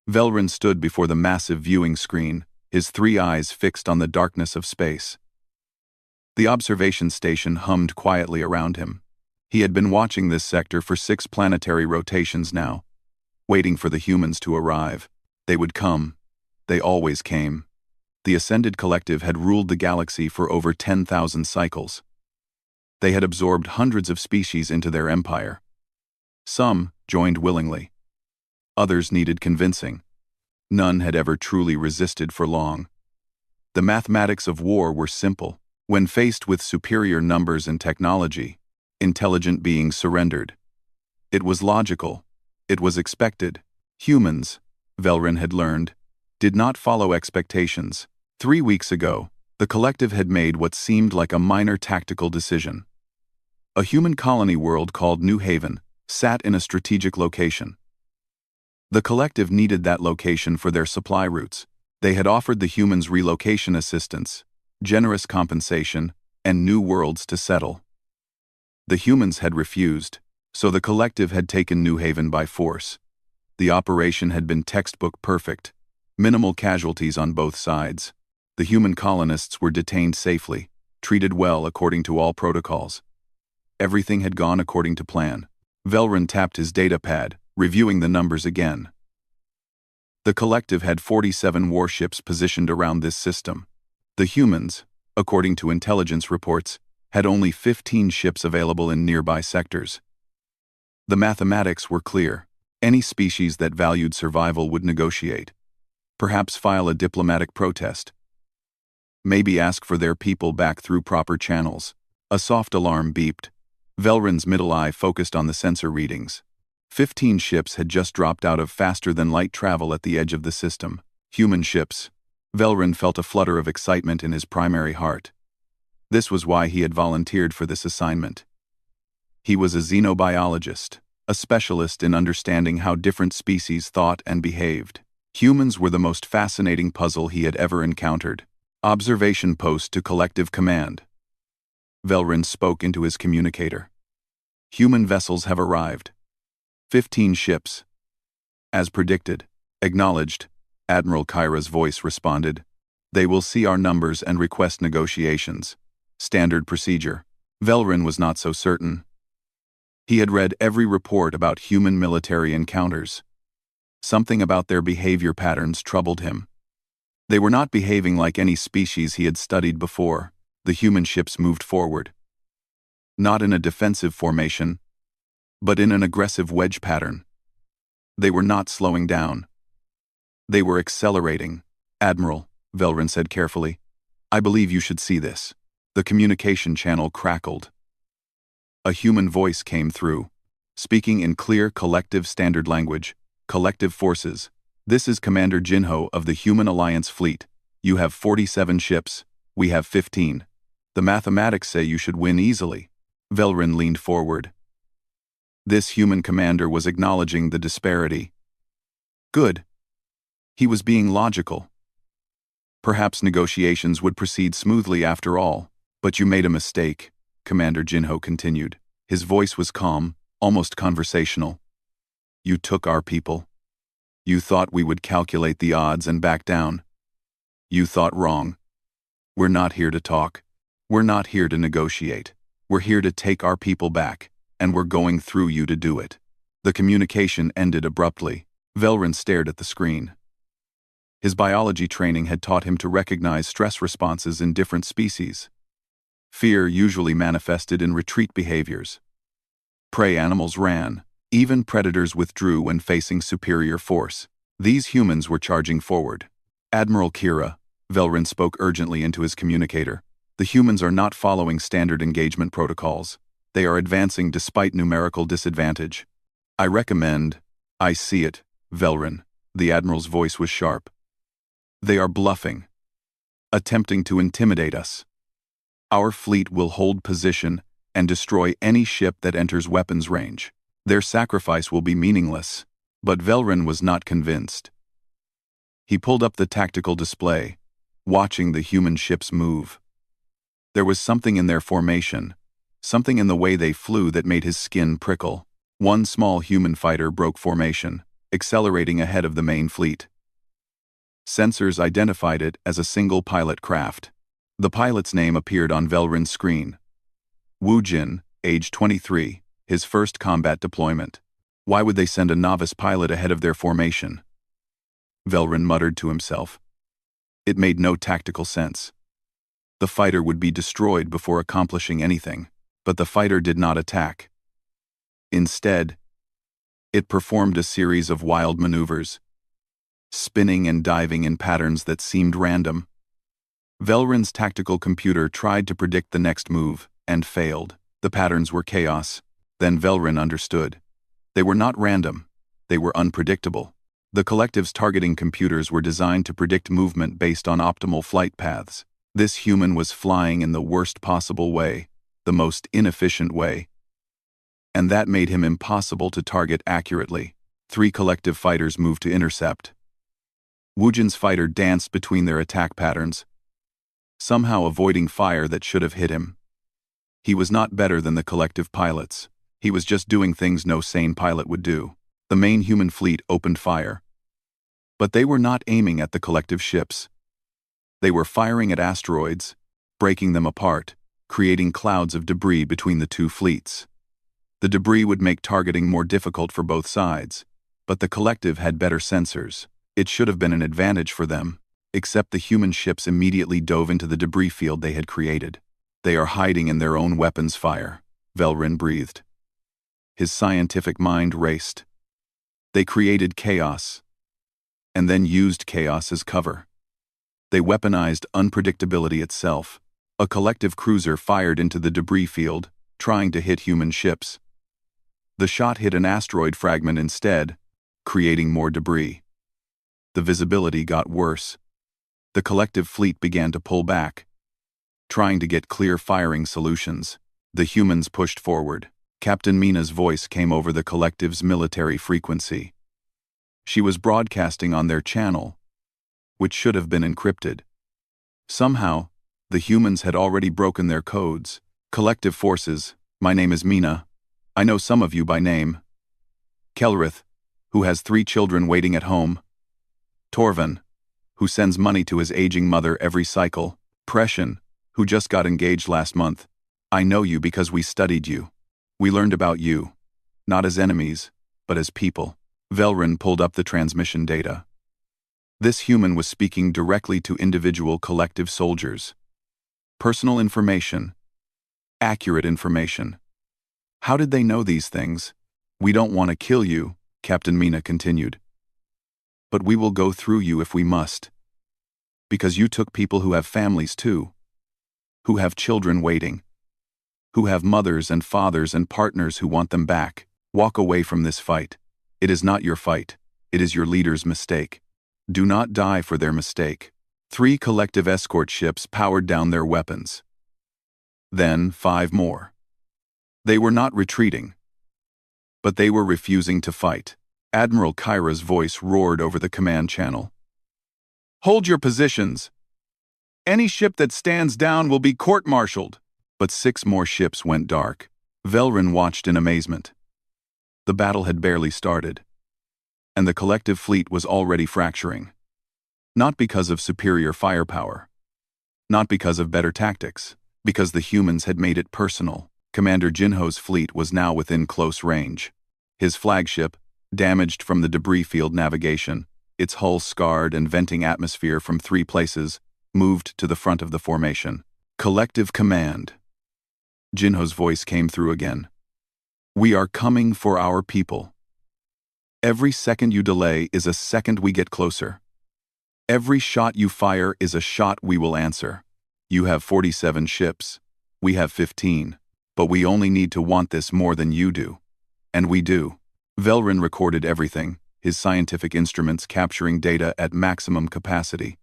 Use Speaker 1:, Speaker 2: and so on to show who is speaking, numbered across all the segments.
Speaker 1: Velrin stood before the massive viewing screen, his three eyes fixed on the darkness of space. The observation station hummed quietly around him. He had been watching this sector for 6 planetary rotations now, waiting for the humans to arrive. They would come. They always came. The Ascended Collective had ruled the galaxy for over 10,000 cycles. They had absorbed hundreds of species into their empire. Some joined willingly. Others needed convincing. None had ever truly resisted for long. The mathematics of war were simple. When faced with superior numbers and technology, intelligent beings surrendered. It was logical. It was expected. Humans, Velrin had learned, did not follow expectations. 3 weeks ago, the collective had made what seemed like a minor tactical decision. A human colony world called New Haven sat in a strategic location. The collective needed that location for their supply routes. They had offered the humans relocation assistance, generous compensation, and new worlds to settle. The humans had refused, so the collective had taken New Haven by force. The operation had been textbook perfect, minimal casualties on both sides. The human colonists were detained safely, treated well according to all protocols. Everything had gone according to plan. Velrin tapped his datapad, reviewing the numbers again. The collective had 47 warships positioned around this system. The humans, according to intelligence reports, had only 15 ships available in nearby sectors. The mathematics were clear. Any species that valued survival would negotiate. Perhaps file a diplomatic protest. Maybe ask for their people back through proper channels. A soft alarm beeped. Velrin's middle eye focused on the sensor readings. 15 ships had just dropped out of faster-than-light travel at the edge of the system. Human ships. Velrin felt a flutter of excitement in his primary heart. This was why he had volunteered for this assignment. He was a xenobiologist, a specialist in understanding how different species thought and behaved. Humans were the most fascinating puzzle he had ever encountered. Observation post to collective command. Velrin spoke into his communicator. Human vessels have arrived. 15 ships. As predicted. Acknowledged. Admiral Kyra's voice responded. They will see our numbers and request negotiations. Standard procedure. Velrin was not so certain. He had read every report about human military encounters. Something about their behavior patterns troubled him. They were not behaving like any species he had studied before. The human ships moved forward. Not in a defensive formation, but in an aggressive wedge pattern. They were not slowing down. They were accelerating. Admiral, Velrin said carefully, I believe you should see this. The communication channel crackled. A human voice came through, speaking in clear collective standard language. Collective forces. This is Commander Jinho of the Human Alliance Fleet. You have 47 ships. We have 15. The mathematics say you should win easily. Velrin leaned forward. This human commander was acknowledging the disparity. Good. He was being logical. Perhaps negotiations would proceed smoothly after all. But you made a mistake, Commander Jinho continued. His voice was calm, almost conversational. You took our people. You thought we would calculate the odds and back down. You thought wrong. We're not here to talk. We're not here to negotiate. We're here to take our people back, and we're going through you to do it. The communication ended abruptly. Velrin stared at the screen. His biology training had taught him to recognize stress responses in different species. Fear usually manifested in retreat behaviors. Prey animals ran. Even predators withdrew when facing superior force. These humans were charging forward. Admiral Kira, Velrin spoke urgently into his communicator. The humans are not following standard engagement protocols. They are advancing despite numerical disadvantage. I see it, Velrin. The Admiral's voice was sharp. They are bluffing. Attempting to intimidate us. Our fleet will hold position and destroy any ship that enters weapons range. Their sacrifice will be meaningless. But Velrin was not convinced. He pulled up the tactical display, watching the human ships move. There was something in their formation, something in the way they flew that made his skin prickle. One small human fighter broke formation. accelerating ahead of the main fleet. Sensors identified it as a single pilot craft. The pilot's name appeared on Velrin's screen. Wu Jin, age 23, his first combat deployment. Why would they send a novice pilot ahead of their formation? Velrin muttered to himself. It made no tactical sense. The fighter would be destroyed before accomplishing anything, but the fighter did not attack. Instead, it performed a series of wild maneuvers, spinning and diving in patterns that seemed random. Velrin's tactical computer tried to predict the next move, and failed. The patterns were chaos. Then Velrin understood. They were not random. They were unpredictable. The collective's targeting computers were designed to predict movement based on optimal flight paths. This human was flying in the worst possible way, the most inefficient way. And that made him impossible to target accurately. 3 collective fighters moved to intercept. Wujin's fighter danced between their attack patterns, somehow avoiding fire that should have hit him. He was not better than the collective pilots. He was just doing things no sane pilot would do. The main human fleet opened fire. But they were not aiming at the collective ships. They were firing at asteroids, breaking them apart, creating clouds of debris between the 2 fleets. The debris would make targeting more difficult for both sides, but the collective had better sensors. It should have been an advantage for them, except the human ships immediately dove into the debris field they had created. They are hiding in their own weapons fire, Velrin breathed. His scientific mind raced. They created chaos, and then used chaos as cover. They weaponized unpredictability itself. A collective cruiser fired into the debris field, trying to hit human ships. The shot hit an asteroid fragment instead, creating more debris. The visibility got worse. The collective fleet began to pull back, trying to get clear firing solutions. The humans pushed forward. Captain Mina's voice came over the collective's military frequency. She was broadcasting on their channel, which should have been encrypted. Somehow, the humans had already broken their codes. Collective forces, my name is Mina. I know some of you by name. Kelrith, who has 3 children waiting at home. Torvin, who sends money to his aging mother every cycle. Prescian, who just got engaged last month. I know you because we studied you. We learned about you, not as enemies, but as people. Velrin pulled up the transmission data. This human was speaking directly to individual collective soldiers. Personal information. Accurate information. How did they know these things? We don't want to kill you, Captain Mina continued. But we will go through you if we must. Because you took people who have families too. Who have children waiting. Who have mothers and fathers and partners who want them back. Walk away from this fight. It is not your fight. It is your leader's mistake. Do not die for their mistake. 3 collective escort ships powered down their weapons. Then 5 more. They were not retreating, but they were refusing to fight. Admiral Kyra's voice roared over the command channel. Hold your positions. Any ship that stands down will be court-martialed. But 6 more ships went dark. Velrin watched in amazement. The battle had barely started, and the collective fleet was already fracturing. Not because of superior firepower. Not because of better tactics. Because the humans had made it personal. Commander Jinho's fleet was now within close range. His flagship, damaged from the debris field navigation, its hull scarred and venting atmosphere from 3 places, moved to the front of the formation. Collective command. Jinho's voice came through again. We are coming for our people. Every second you delay is a second we get closer. Every shot you fire is a shot we will answer. You have 47 ships. We have 15. But we only need to want this more than you do. And we do. Velrin recorded everything, his scientific instruments capturing data at maximum capacity.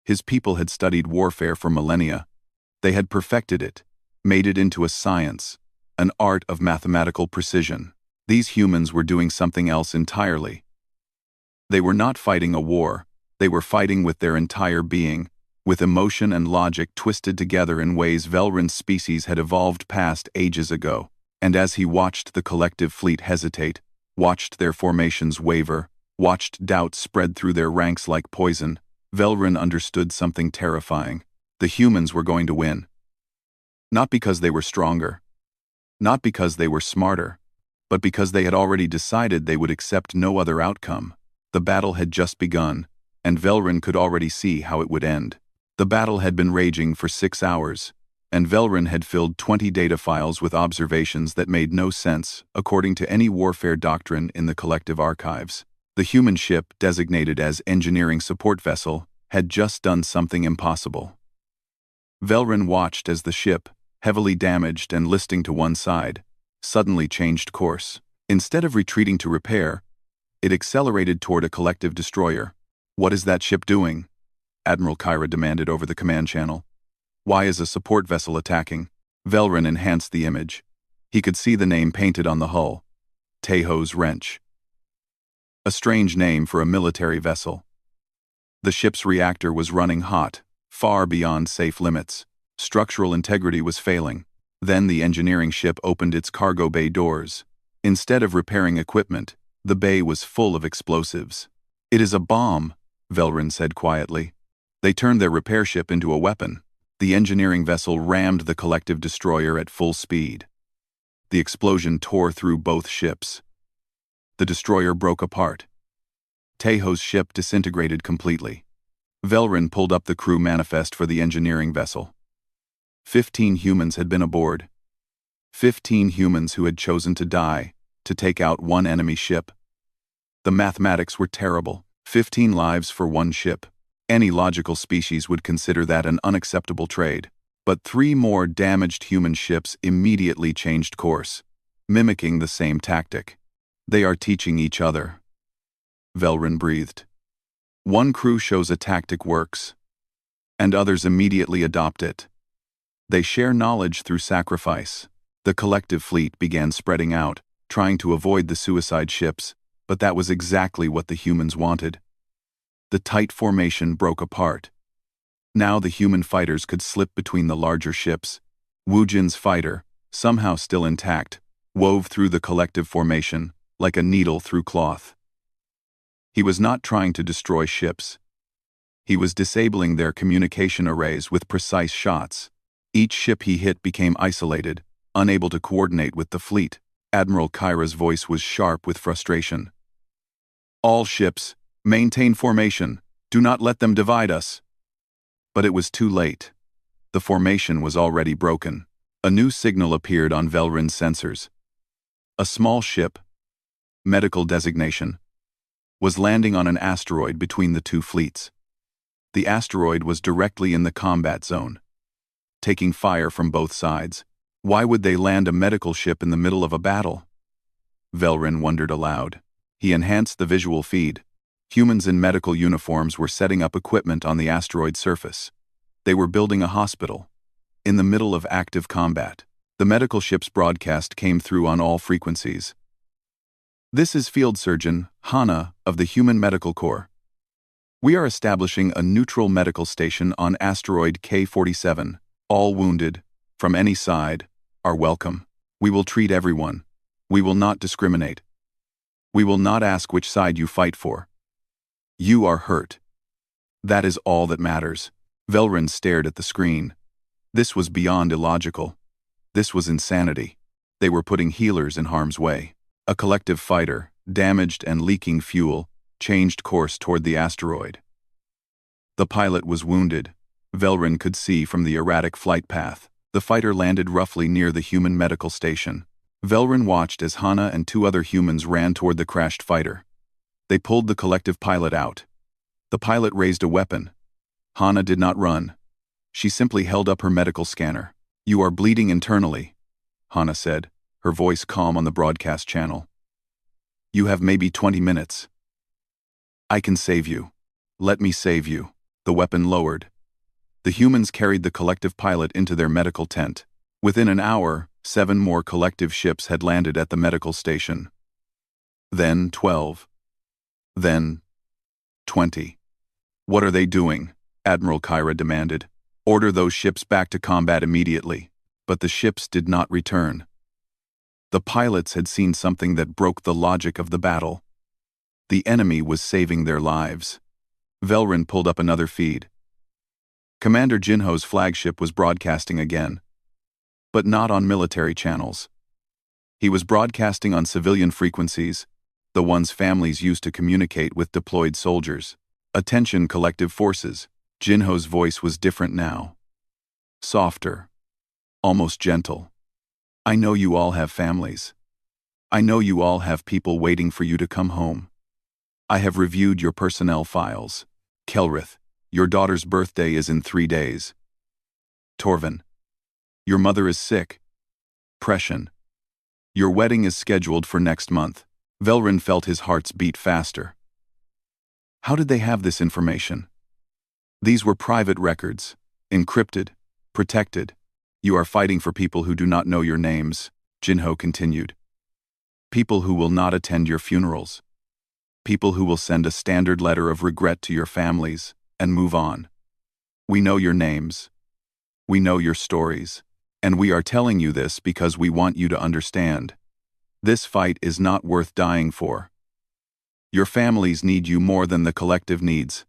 Speaker 1: His people had studied warfare for millennia. They had perfected it, made it into a science, an art of mathematical precision. These humans were doing something else entirely. They were not fighting a war. They were fighting with their entire being, with emotion and logic twisted together in ways Velrin's species had evolved past ages ago. And as he watched the collective fleet hesitate, watched their formations waver, watched doubt spread through their ranks like poison, Velrun understood something terrifying. The humans were going to win. Not because they were stronger, not because they were smarter, but because they had already decided they would accept no other outcome. The battle had just begun, and Velrun could already see how it would end. The battle had been raging for 6 hours, and Velrun had filled 20 data files with observations that made no sense according to any warfare doctrine in the collective archives. The human ship, designated as Engineering Support Vessel, had just done something impossible. Velrun watched as the ship, heavily damaged and listing to one side, suddenly changed course. Instead of retreating to repair, it accelerated toward a collective destroyer. "What is that ship doing?" Admiral Kyra demanded over the command channel. "Why is a support vessel attacking?" Velrun enhanced the image. He could see the name painted on the hull. Tejo's Wrench. A strange name for a military vessel. The ship's reactor was running hot, far beyond safe limits. Structural integrity was failing. Then the engineering ship opened its cargo bay doors. Instead of repairing equipment, the bay was full of explosives. "It is a bomb," Velrun said quietly. They turned their repair ship into a weapon. The engineering vessel rammed the collective destroyer at full speed. The explosion tore through both ships. The destroyer broke apart. Tejo's ship disintegrated completely. Velrun pulled up the crew manifest for the engineering vessel. 15 humans had been aboard. 15 humans who had chosen to die to take out one enemy ship. The mathematics were terrible. 15 lives for one ship. Any logical species would consider that an unacceptable trade. But 3 more damaged human ships immediately changed course, mimicking the same tactic. "They are teaching each other," Velrun breathed. "One crew shows a tactic works, and others immediately adopt it. They share knowledge through sacrifice." The collective fleet began spreading out, trying to avoid the suicide ships, but that was exactly what the humans wanted. The tight formation broke apart. Now the human fighters could slip between the larger ships. Wujin's fighter, somehow still intact, wove through the collective formation, like a needle through cloth. He was not trying to destroy ships. He was disabling their communication arrays with precise shots. Each ship he hit became isolated, unable to coordinate with the fleet. Admiral Kyra's voice was sharp with frustration. "All ships, maintain formation. Do not let them divide us." But it was too late. The formation was already broken. A new signal appeared on Velrun's sensors. A small ship, medical designation, was landing on an asteroid between the two fleets. The asteroid was directly in the combat zone, taking fire from both sides. Why would they land a medical ship in the middle of a battle? Velrun wondered aloud. He enhanced the visual feed. Humans in medical uniforms were setting up equipment on the asteroid surface. They were building a hospital. In the middle of active combat, the medical ship's broadcast came through on all frequencies. "This is Field Surgeon Hana of the Human Medical Corps. We are establishing a neutral medical station on asteroid K-47. All wounded, from any side, are welcome. We will treat everyone. We will not discriminate. We will not ask which side you fight for. You are hurt. That is all that matters." Velrun stared at the screen. This was beyond illogical. This was insanity. They were putting healers in harm's way. A collective fighter, damaged and leaking fuel, changed course toward the asteroid. The pilot was wounded. Velrun could see from the erratic flight path. The fighter landed roughly near the human medical station. Velrun watched as Hana and 2 other humans ran toward the crashed fighter. They pulled the collective pilot out. The pilot raised a weapon. Hana did not run. She simply held up her medical scanner. "You are bleeding internally," Hana said, her voice calm on the broadcast channel. "You have maybe 20 minutes. I can save you. Let me save you." The weapon lowered. The humans carried the collective pilot into their medical tent. Within an hour, 7 more collective ships had landed at the medical station. Then 12. Then 20. "What are they doing?" Admiral Kyra demanded. "Order those ships back to combat immediately." But the ships did not return. The pilots had seen something that broke the logic of the battle. The enemy was saving their lives. Velrin pulled up another feed. Commander Jinho's flagship was broadcasting again. But not on military channels. He was broadcasting on civilian frequencies, the ones families used to communicate with deployed soldiers. Attention, collective forces. Jinho's voice was different now. Softer. Almost gentle. I know you all have families. I know you all have people waiting for you to come home. I have reviewed your personnel files. Kelrith, your daughter's birthday is in 3 days. Torvin, your mother is sick. Prescian, your wedding is scheduled for next month. Velrin felt his heart's beat faster. How did they have this information? These were private records, encrypted, protected. You are fighting for people who do not know your names, Jinho continued. People who will not attend your funerals. People who will send a standard letter of regret to your families and move on. We know your names. We know your stories. And we are telling you this because we want you to understand. This fight is not worth dying for. Your families need you more than the collective needs.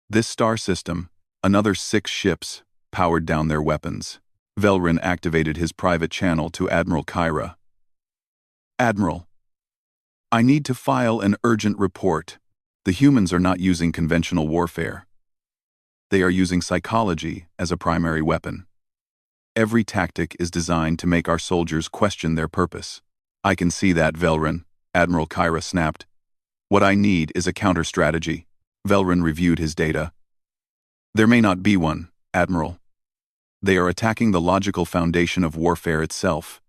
Speaker 1: This star system, another 6 ships, powered down their weapons. Velrin activated his private channel to Admiral Kyra. Admiral, I need to file an urgent report. The humans are not using conventional warfare. They are using psychology as a primary weapon. Every tactic is designed to make our soldiers question their purpose. I can see that, Velrin, Admiral Kyra snapped. What I need is a counter-strategy. Velrin reviewed his data. There may not be one, Admiral. They are attacking the logical foundation of warfare itself.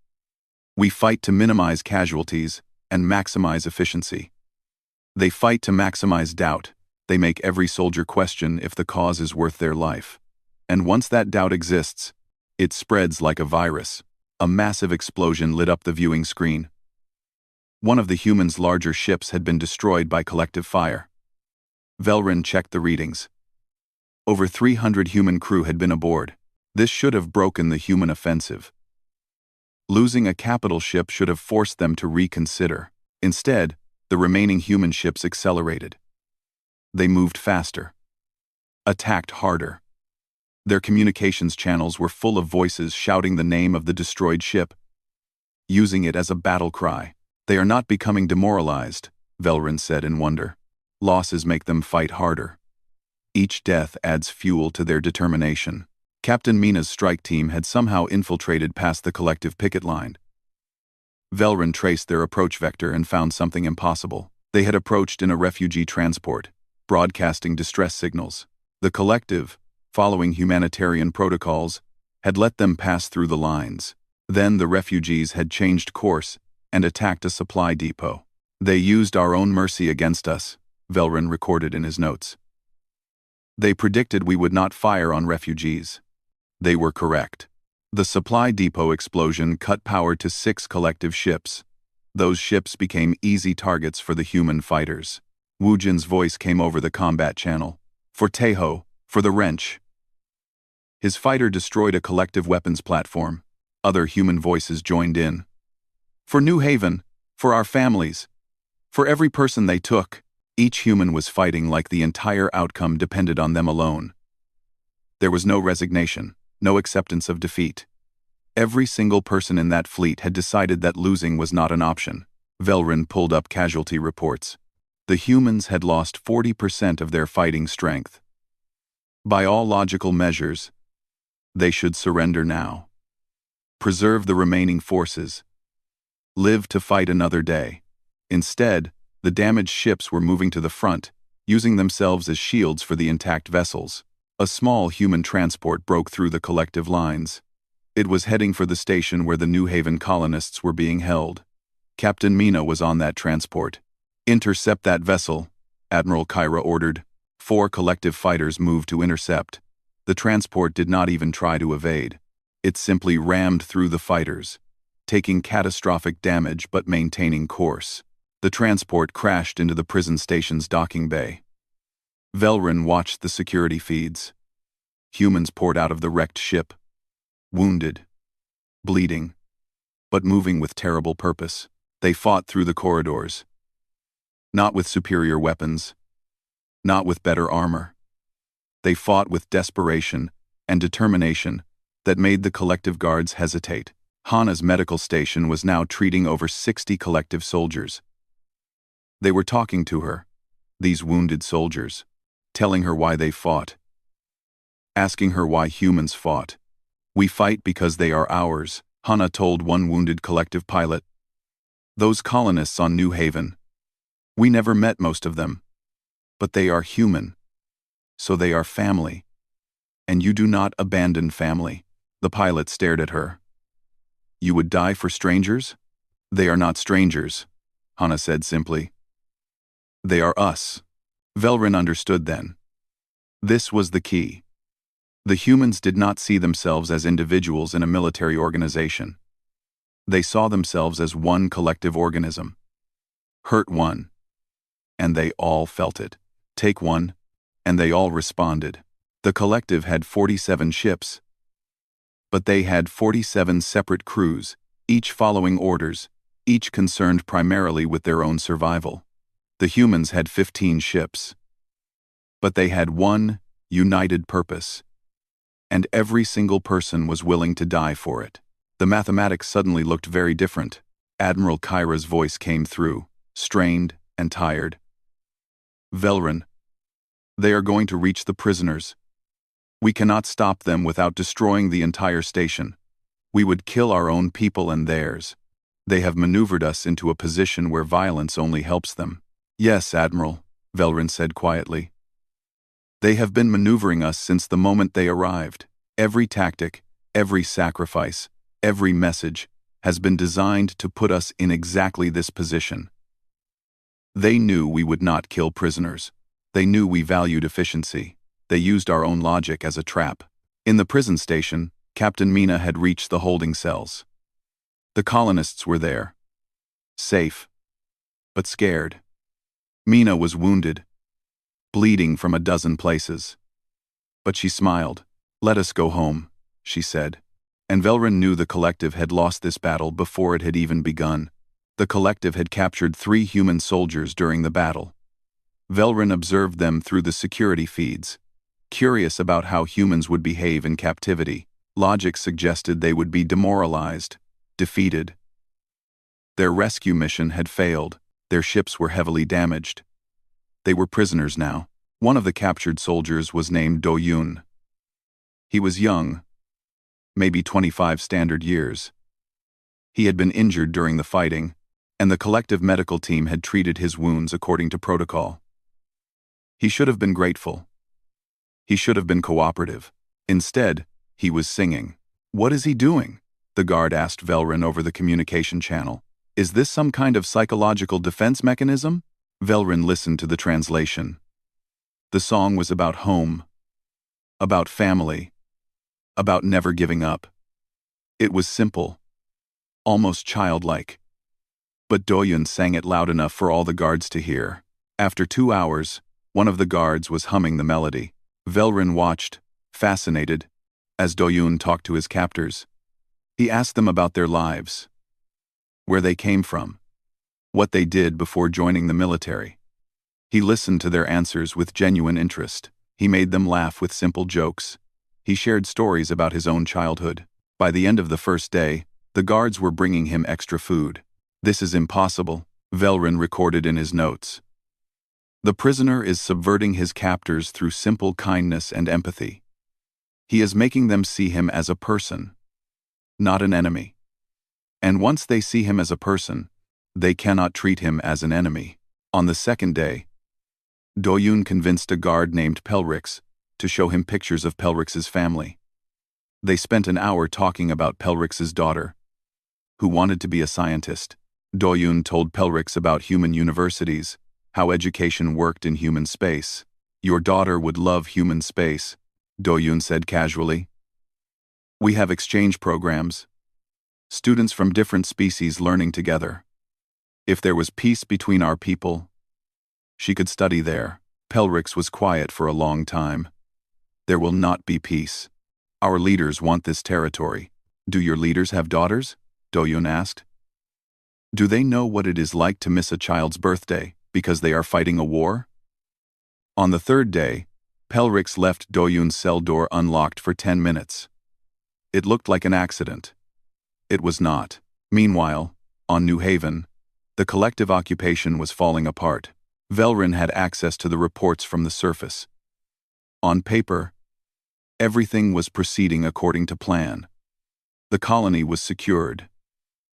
Speaker 1: We fight to minimize casualties and maximize efficiency. They fight to maximize doubt. They make every soldier question if the cause is worth their life. And once that doubt exists, it spreads like a virus. A massive explosion lit up the viewing screen. One of the humans' larger ships had been destroyed by collective fire. Velrin checked the readings. Over 300 human crew had been aboard. This should have broken the human offensive. Losing a capital ship should have forced them to reconsider. Instead, the remaining human ships accelerated. They moved faster. Attacked harder. Their communications channels were full of voices shouting the name of the destroyed ship, using it as a battle cry. They are not becoming demoralized, Velrin said in wonder. Losses make them fight harder. Each death adds fuel to their determination. Captain Mina's strike team had somehow infiltrated past the collective picket line. Velrin traced their approach vector and found something impossible. They had approached in a refugee transport, broadcasting distress signals. The collective, following humanitarian protocols, had let them pass through the lines. Then the refugees had changed course and attacked a supply depot. They used our own mercy against us, Velrin recorded in his notes. They predicted we would not fire on refugees. They were correct. The supply depot explosion cut power to 6 collective ships. Those ships became easy targets for the human fighters. Wu Jin's voice came over the combat channel. For Teho, for the wrench. His fighter destroyed a collective weapons platform. Other human voices joined in. For New Haven, for our families, for every person they took, each human was fighting like the entire outcome depended on them alone. There was no resignation, no acceptance of defeat. Every single person in that fleet had decided that losing was not an option. Velrin pulled up casualty reports. The humans had lost 40% of their fighting strength. By all logical measures, they should surrender now. Preserve the remaining forces. Live to fight another day. Instead, the damaged ships were moving to the front, using themselves as shields for the intact vessels. A small human transport broke through the collective lines. It was heading for the station where the New Haven colonists were being held. Captain Mina was on that transport. Intercept that vessel, Admiral Kyra ordered. 4 collective fighters moved to intercept. The transport did not even try to evade. It simply rammed through the fighters, taking catastrophic damage but maintaining course. The transport crashed into the prison station's docking bay. Velrin watched the security feeds. Humans poured out of the wrecked ship, wounded, bleeding. but moving with terrible purpose. They fought through the corridors. Not with superior weapons, not with better armor. They fought with desperation and determination that made the collective guards hesitate. Hana's medical station was now treating over 60 collective soldiers. They were talking to her, these wounded soldiers, telling her why they fought, asking her why humans fought. "We fight because they are ours," Hana told one wounded collective pilot. "Those colonists on New Haven, we never met most of them, but they are human, so they are family. And you do not abandon family." The pilot stared at her. "You would die for strangers?" "They are not strangers," Hana said simply. "They are us." Velrin understood then. This was the key. The humans did not see themselves as individuals in a military organization. They saw themselves as one collective organism. Hurt one, and they all felt it. Take one, and they all responded. The collective had 47 ships, but they had 47 separate crews, each following orders, each concerned primarily with their own survival. The humans had 15 ships, but they had one united purpose, and every single person was willing to die for it. The mathematics suddenly looked very different. Admiral Kyra's voice came through, strained and tired. "Velrin, they are going to reach the prisoners. We cannot stop them without destroying the entire station. We would kill our own people and theirs. They have maneuvered us into a position where violence only helps them." "Yes, Admiral," Velrin said quietly. "They have been maneuvering us since the moment they arrived. Every tactic, every sacrifice, every message has been designed to put us in exactly this position. They knew we would not kill prisoners. They knew we valued efficiency. They used our own logic as a trap." In the prison station, Captain Mina had reached the holding cells. The colonists were there. Safe, but scared. Mina was wounded, bleeding from a dozen places. But she smiled. "Let us go home," she said. And Velrin knew the collective had lost this battle before it had even begun. The collective had captured 3 human soldiers during the battle. Velrin observed them through the security feeds. Curious about how humans would behave in captivity, logic suggested they would be demoralized, defeated. Their rescue mission had failed. Their ships were heavily damaged. They were prisoners now. One of the captured soldiers was named Do-Yun. He was young, maybe 25 standard years. He had been injured during the fighting, and the collective medical team had treated his wounds according to protocol. He should have been grateful. He should have been cooperative. Instead, he was singing. "What is he doing?" the guard asked Velrin over the communication channel. "Is this some kind of psychological defense mechanism?" Velrin listened to the translation. The song was about home, about family, about never giving up. It was simple, almost childlike. But Do-Yun sang it loud enough for all the guards to hear. After 2 hours, one of the guards was humming the melody. Velrin watched, fascinated, as Do-Yun talked to his captors. He asked them about their lives, where they came from, what they did before joining the military. He listened to their answers with genuine interest. He made them laugh with simple jokes. He shared stories about his own childhood. By the end of the first day, the guards were bringing him extra food. "This is impossible," Velrin recorded in his notes. "The prisoner is subverting his captors through simple kindness and empathy. He is making them see him as a person, not an enemy. And once they see him as a person, they cannot treat him as an enemy." On the second day, Do-Yun convinced a guard named Pelrix to show him pictures of Pelrix's family. They spent an hour talking about Pelrix's daughter, who wanted to be a scientist. Do-Yun told Pelrix about human universities, how education worked in human space. "Your daughter would love human space," Do-Yun said casually. "We have exchange programs, students from different species learning together. If there was peace between our people, she could study there." Pelrix was quiet for a long time. "There will not be peace. Our leaders want this territory." "Do your leaders have daughters?" Do-yoon asked. Do they know what it is like to miss a child's birthday because they are fighting a war? On the third day, Pelrix left Do-yoon's cell door unlocked for 10 minutes. It looked like an accident. It was not. Meanwhile, on New Haven, the collective occupation was falling apart. Velrin had access to the reports from the surface. On paper, everything was proceeding according to plan. The colony was secured.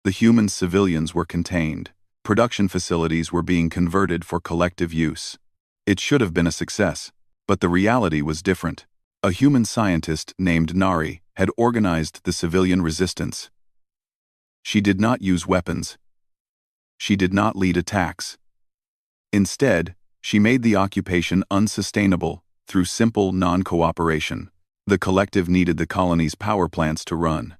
Speaker 1: The human civilians were contained. Production facilities were being converted for collective use. It should have been a success, but the reality was different. A human scientist named Nari had organized the civilian resistance. She did not use weapons. She did not lead attacks. Instead, she made the occupation unsustainable through simple non-cooperation. The collective needed the colony's power plants to run.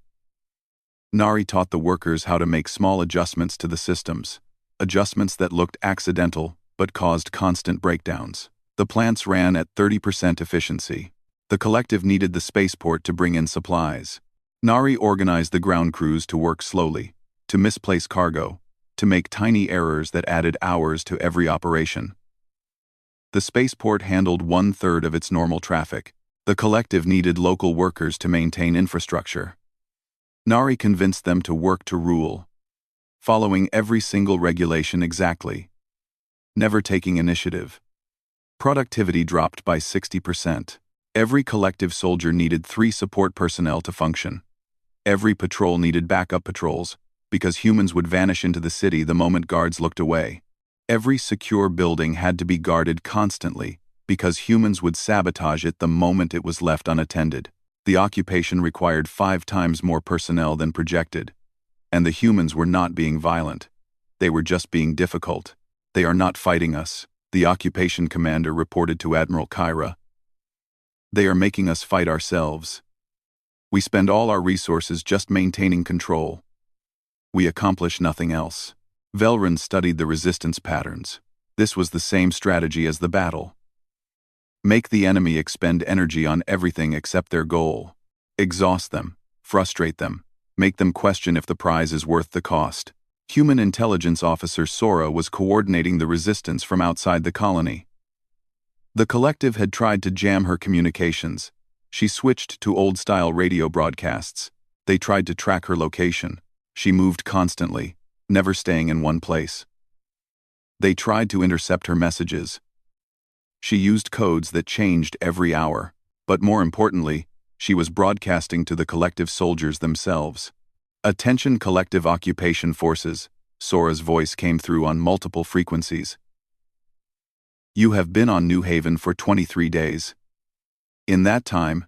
Speaker 1: Nari taught the workers how to make small adjustments to the systems, adjustments that looked accidental but caused constant breakdowns. The plants ran at 30% efficiency. The collective needed the spaceport to bring in supplies. Nari organized the ground crews to work slowly, to misplace cargo, to make tiny errors that added hours to every operation. The spaceport handled 1/3 of its normal traffic. The collective needed local workers to maintain infrastructure. Nari convinced them to work to rule, following every single regulation exactly, never taking initiative. Productivity dropped by 60%. Every collective soldier needed 3 support personnel to function. Every patrol needed backup patrols, because humans would vanish into the city the moment guards looked away. Every secure building had to be guarded constantly, because humans would sabotage it the moment it was left unattended. The occupation required 5 times more personnel than projected. And the humans were not being violent. They were just being difficult. They are not fighting us, the occupation commander reported to Admiral Kyra. They are making us fight ourselves. We spend all our resources just maintaining control. We accomplish nothing else. Velrin studied the resistance patterns. This was the same strategy as the battle. Make the enemy expend energy on everything except their goal. Exhaust them, frustrate them, make them question if the prize is worth the cost. Human intelligence officer Sora was coordinating the resistance from outside the colony. The collective had tried to jam her communications. She switched to old-style radio broadcasts. They tried to track her location. She moved constantly, never staying in one place. They tried to intercept her messages. She used codes that changed every hour, but more importantly, she was broadcasting to the collective soldiers themselves. Attention collective occupation forces, Sora's voice came through on multiple frequencies. You have been on New Haven for 23 days. In that time,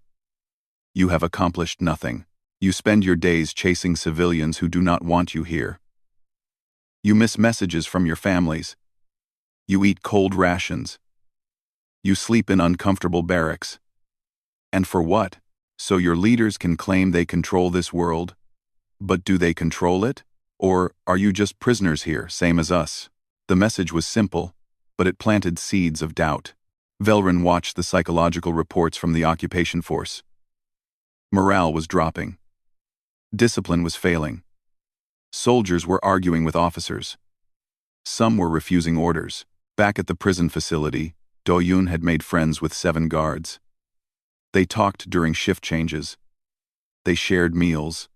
Speaker 1: you have accomplished nothing. You spend your days chasing civilians who do not want you here. You miss messages from your families. You eat cold rations. You sleep in uncomfortable barracks. And for what? So your leaders can claim they control this world? But do they control it? Or are you just prisoners here, same as us? The message was simple, but it planted seeds of doubt. Velrin watched the psychological reports from the occupation force. Morale was dropping. Discipline was failing. Soldiers were arguing with officers. Some were refusing orders. Back at the prison facility, Do-yoon had made friends with 7 guards. They talked during shift changes. They shared meals.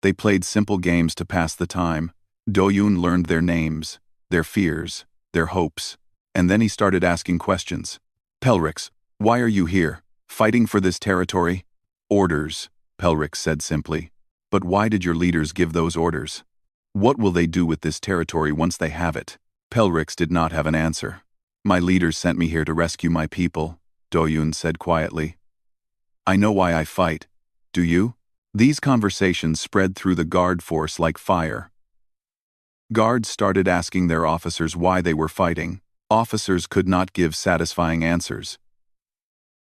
Speaker 1: They played simple games to pass the time. Do-yoon learned their names, their fears, their hopes, and then he started asking questions. Pelrix, why are you here? Fighting for this territory? Orders, Pelrix said simply. But why did your leaders give those orders? What will they do with this territory once they have it? Pelrix did not have an answer. My leaders sent me here to rescue my people, Do-yoon said quietly. I know why I fight. Do you? These conversations spread through the guard force like fire. Guards started asking their officers why they were fighting. Officers could not give satisfying answers.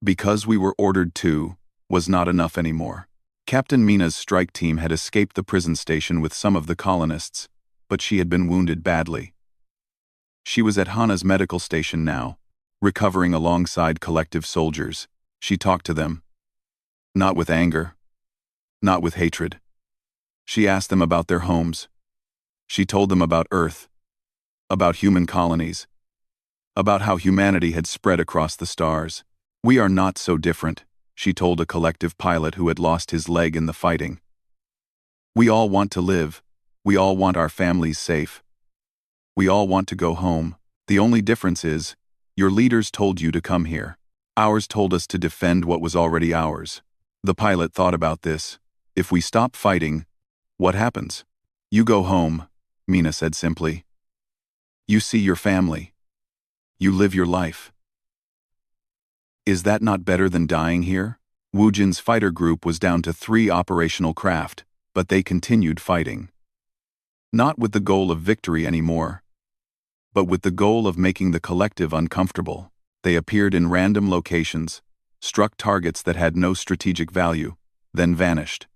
Speaker 1: Because we were ordered to, was not enough anymore. Captain Mina's strike team had escaped the prison station with some of the colonists, but she had been wounded badly. She was at Hana's medical station now, recovering alongside collective soldiers. She talked to them. Not with anger. Not with hatred. She asked them about their homes. She told them about Earth, about human colonies, about how humanity had spread across the stars. "We are not so different," she told a collective pilot who had lost his leg in the fighting. "We all want to live. We all want our families safe. We all want to go home. The only difference is, your leaders told you to come here. Ours told us to defend what was already ours." The pilot thought about this. "If we stop fighting, what happens?" "You go home," Mina said simply. "You see your family. You live your life. Is that not better than dying here?" Woojin's fighter group was down to 3 operational craft, but they continued fighting. Not with the goal of victory anymore, but with the goal of making the collective uncomfortable. They appeared in random locations, struck targets that had no strategic value, then vanished.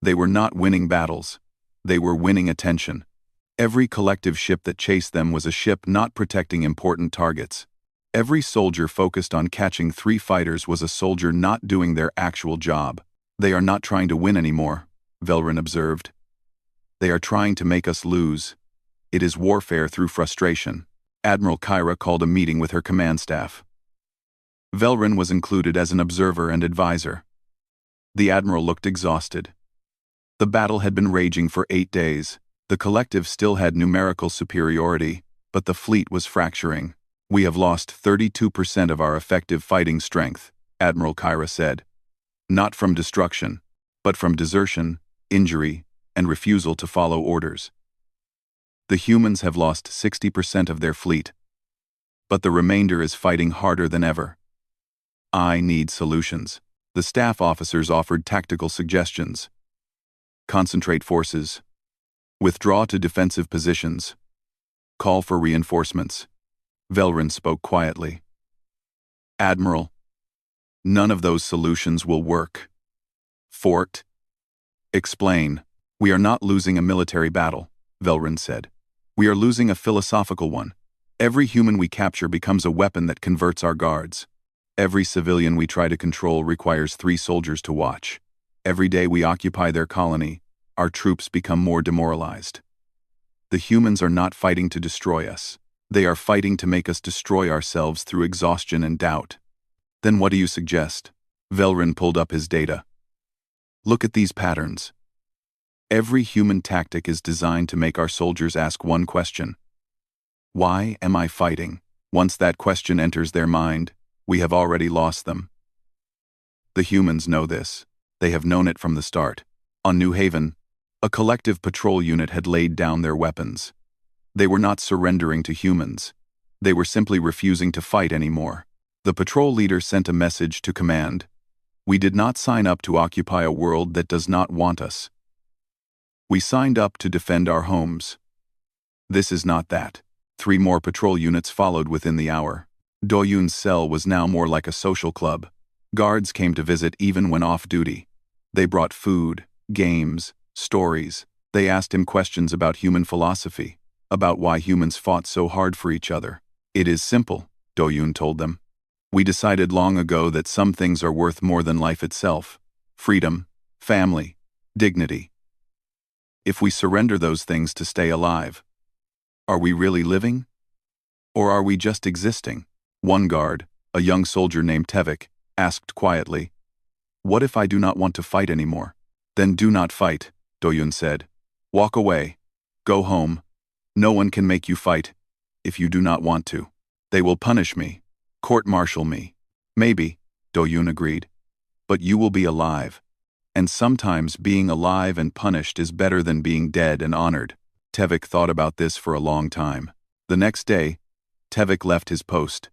Speaker 1: They were not winning battles. They were winning attention. Every collective ship that chased them was a ship not protecting important targets. Every soldier focused on catching 3 fighters was a soldier not doing their actual job. "They are not trying to win anymore," Velrin observed. "They are trying to make us lose. It is warfare through frustration." Admiral Kyra called a meeting with her command staff. Velrin was included as an observer and advisor. The admiral looked exhausted. The battle had been raging for 8 days. The collective still had numerical superiority, but the fleet was fracturing. "We have lost 32% of our effective fighting strength," Admiral Kyra said. "Not from destruction, but from desertion, injury, and refusal to follow orders. The humans have lost 60% of their fleet, but the remainder is fighting harder than ever. I need solutions." The staff officers offered tactical suggestions. "Concentrate forces. Withdraw to defensive positions. Call for reinforcements." Velrin spoke quietly. "Admiral, none of those solutions will work." "Fort." "Explain." "We are not losing a military battle," Velrin said. "We are losing a philosophical one. Every human we capture becomes a weapon that converts our guards. Every civilian we try to control requires 3 soldiers to watch. Every day we occupy their colony, our troops become more demoralized. The humans are not fighting to destroy us. They are fighting to make us destroy ourselves through exhaustion and doubt." "Then what do you suggest?" Velrin pulled up his data. "Look at these patterns. Every human tactic is designed to make our soldiers ask one question. Why am I fighting? Once that question enters their mind, we have already lost them. The humans know this. They have known it from the start. On New Haven, a collective patrol unit had laid down their weapons. They were not surrendering to humans. They were simply refusing to fight anymore. The patrol leader sent a message to command. We did not sign up to occupy a world that does not want us. We signed up to defend our homes. This is not that. 3 more patrol units followed within the hour. Doyun's cell was now more like a social club. Guards came to visit even when off duty. They brought food, games, stories. They asked him questions about human philosophy, about why humans fought so hard for each other. It is simple, Doyun told them. We decided long ago that some things are worth more than life itself. Freedom, family, dignity. If we surrender those things to stay alive, are we really living? Or are we just existing? One guard, a young soldier named Tevik, asked quietly, What if I do not want to fight anymore? Then do not fight, Doyun said. Walk away. Go home. No one can make you fight, if you do not want to. They will punish me, court-martial me. Maybe, Doyun agreed. But you will be alive. And sometimes being alive and punished is better than being dead and honored. Tevik thought about this for a long time. The next day, Tevik left his post.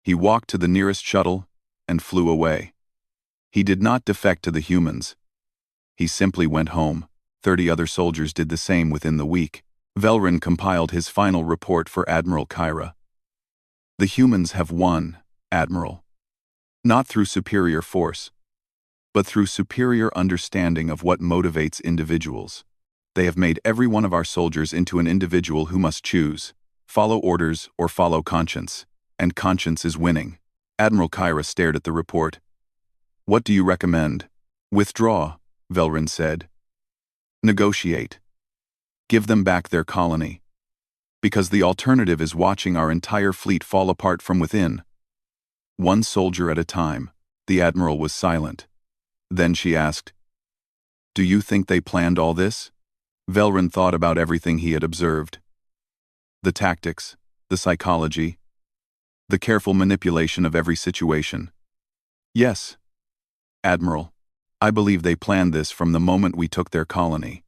Speaker 1: He walked to the nearest shuttle and flew away. He did not defect to the humans. He simply went home. 30 other soldiers did the same within the week. Velrin compiled his final report for Admiral Kyra. The humans have won, Admiral. Not through superior force, but through superior understanding of what motivates individuals. They have made every one of our soldiers into an individual who must choose, follow orders or follow conscience, and conscience is winning. Admiral Kyra stared at the report. What do you recommend? Withdraw, Velrin said. Negotiate. Give them back their colony. Because the alternative is watching our entire fleet fall apart from within. One soldier at a time, the admiral was silent. Then she asked, "Do you think they planned all this?" Velrin thought about everything he had observed. The tactics, the psychology, the careful manipulation of every situation. Yes, Admiral, I believe they planned this from the moment we took their colony.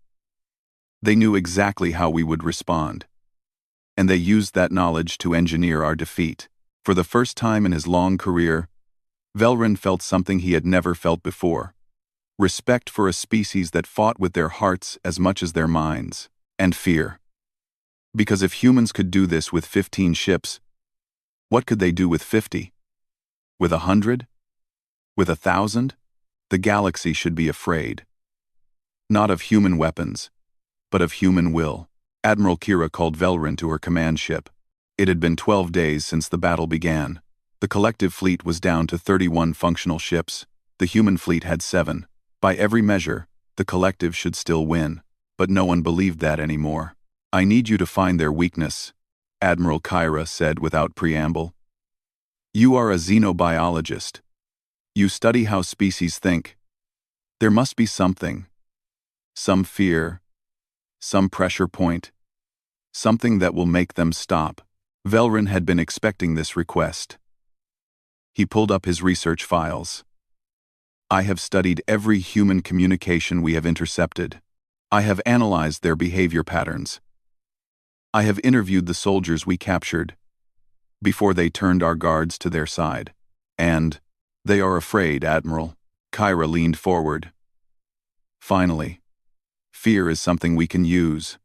Speaker 1: They knew exactly how we would respond. And they used that knowledge to engineer our defeat. For the first time in his long career, Velrin felt something he had never felt before. Respect for a species that fought with their hearts as much as their minds, and fear. Because if humans could do this with 15 ships, what could they do with 50? With 100? With 1,000? The galaxy should be afraid. Not of human weapons, but of human will. Admiral Kira called Velrin to her command ship. It had been 12 days since the battle began. The collective fleet was down to 31 functional ships. The human fleet had 7. By every measure, the collective should still win, but no one believed that anymore. "I need you to find their weakness," Admiral Kira said without preamble. "You are a xenobiologist. You study how species think. There must be something. Some fear. Some pressure point. Something that will make them stop." Velrin had been expecting this request. He pulled up his research files. "I have studied every human communication we have intercepted. I have analyzed their behavior patterns. I have interviewed the soldiers we captured before they turned our guards to their side. And they are afraid, Admiral." Kira leaned forward. "Finally, fear is something we can use."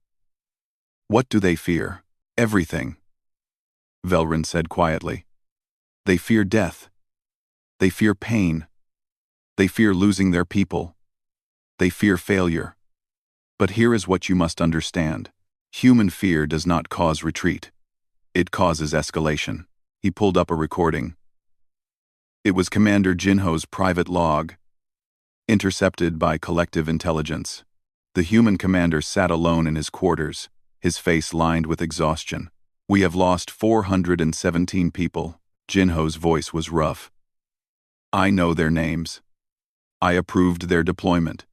Speaker 1: "What do they fear?" "Everything," Velrin said quietly. "They fear death. They fear pain. They fear losing their people. They fear failure. But here is what you must understand. Human fear does not cause retreat. It causes escalation." He pulled up a recording. It was Commander Jinho's private log, intercepted by collective intelligence. The human commander sat alone in his quarters, his face lined with exhaustion. "We have lost 417 people." Jinho's voice was rough. "I know their names. I approved their deployment.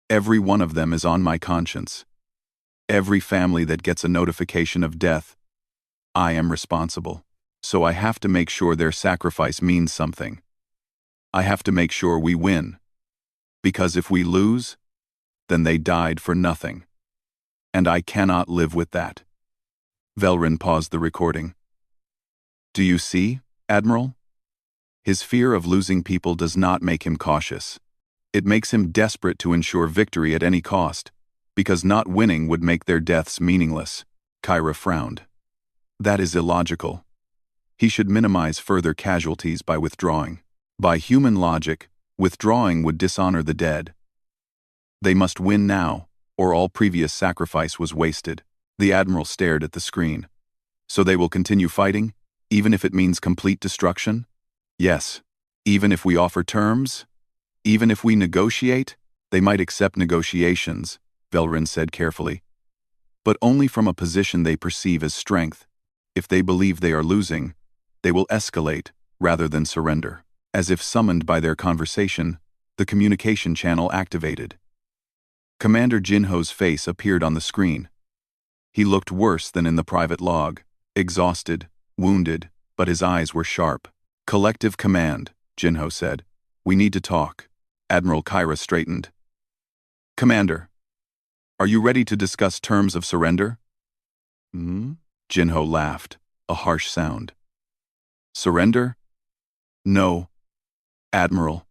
Speaker 1: Every one of them is on my conscience. Every family that gets a notification of death, I am responsible. So I have to make sure their sacrifice means something. I have to make sure we win. Because if we lose, then they died for nothing. And I cannot live with that." Velrin paused the recording. "Do you see, Admiral? His fear of losing people does not make him cautious. It makes him desperate to ensure victory at any cost, because not winning would make their deaths meaningless." Kira frowned. "That is illogical. He should minimize further casualties by withdrawing. By human logic, withdrawing would dishonor the dead. They must win now, or all previous sacrifice was wasted." The Admiral stared at the screen. "So they will continue fighting, even if it means complete destruction?" "Yes. Even if we offer terms? Even if we negotiate?" "They might accept negotiations," Velrin said carefully. "But only from a position they perceive as strength. If they believe they are losing, they will escalate rather than surrender." As if summoned by their conversation, the communication channel activated. Commander Jinho's face appeared on the screen. He looked worse than in the private log, exhausted, wounded, but his eyes were sharp. "Collective command," Jinho said. "We need to talk." Admiral Kira straightened. "Commander, are you ready to discuss terms of surrender?" Jinho laughed, a harsh sound. "Surrender? No, Admiral.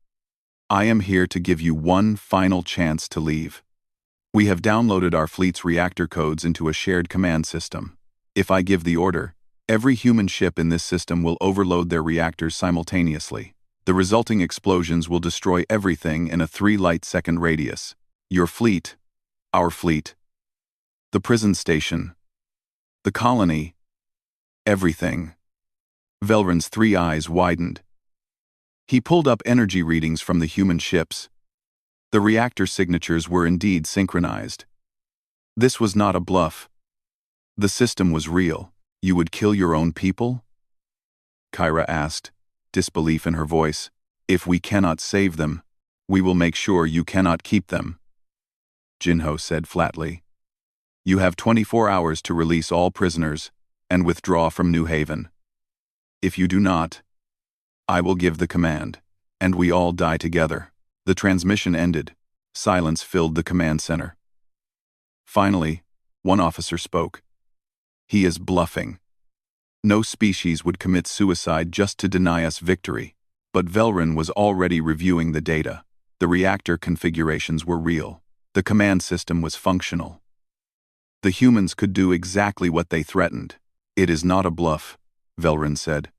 Speaker 1: I am here to give you one final chance to leave. We have downloaded our fleet's reactor codes into a shared command system. If I give the order, every human ship in this system will overload their reactors simultaneously. The resulting explosions will destroy everything in a 3 light-second radius. Your fleet, our fleet, the prison station, the colony, everything." Velrin's 3 eyes widened. He pulled up energy readings from the human ships. The reactor signatures were indeed synchronized. This was not a bluff. The system was real. You would kill your own people? Kyra asked, disbelief in her voice. If we cannot save them, we will make sure you cannot keep them. Jinho said flatly. You have 24 hours to release all prisoners and withdraw from New Haven. If you do not, I will give the command, and we all die together. The transmission ended. Silence filled the command center. Finally, one officer spoke. He is bluffing. No species would commit suicide just to deny us victory, but Velrin was already reviewing the data. The reactor configurations were real. The command system was functional. The humans could do exactly what they threatened. It is not a bluff, Velrin said.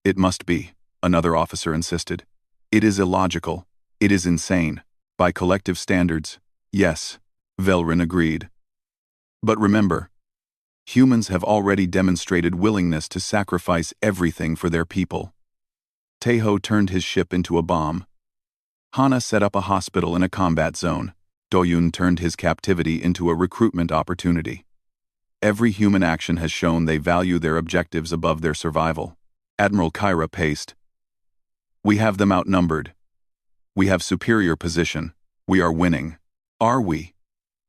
Speaker 1: It must be, another officer insisted. It is illogical. It is insane. By collective standards, yes, Velrin agreed. But remember, humans have already demonstrated willingness to sacrifice everything for their people. Taeho turned his ship into a bomb. Hana set up a hospital in a combat zone. Doyun turned his captivity into a recruitment opportunity. Every human action has shown they value their objectives above their survival. Admiral Kyra paced. We have them outnumbered. We have superior position. We are winning. Are we?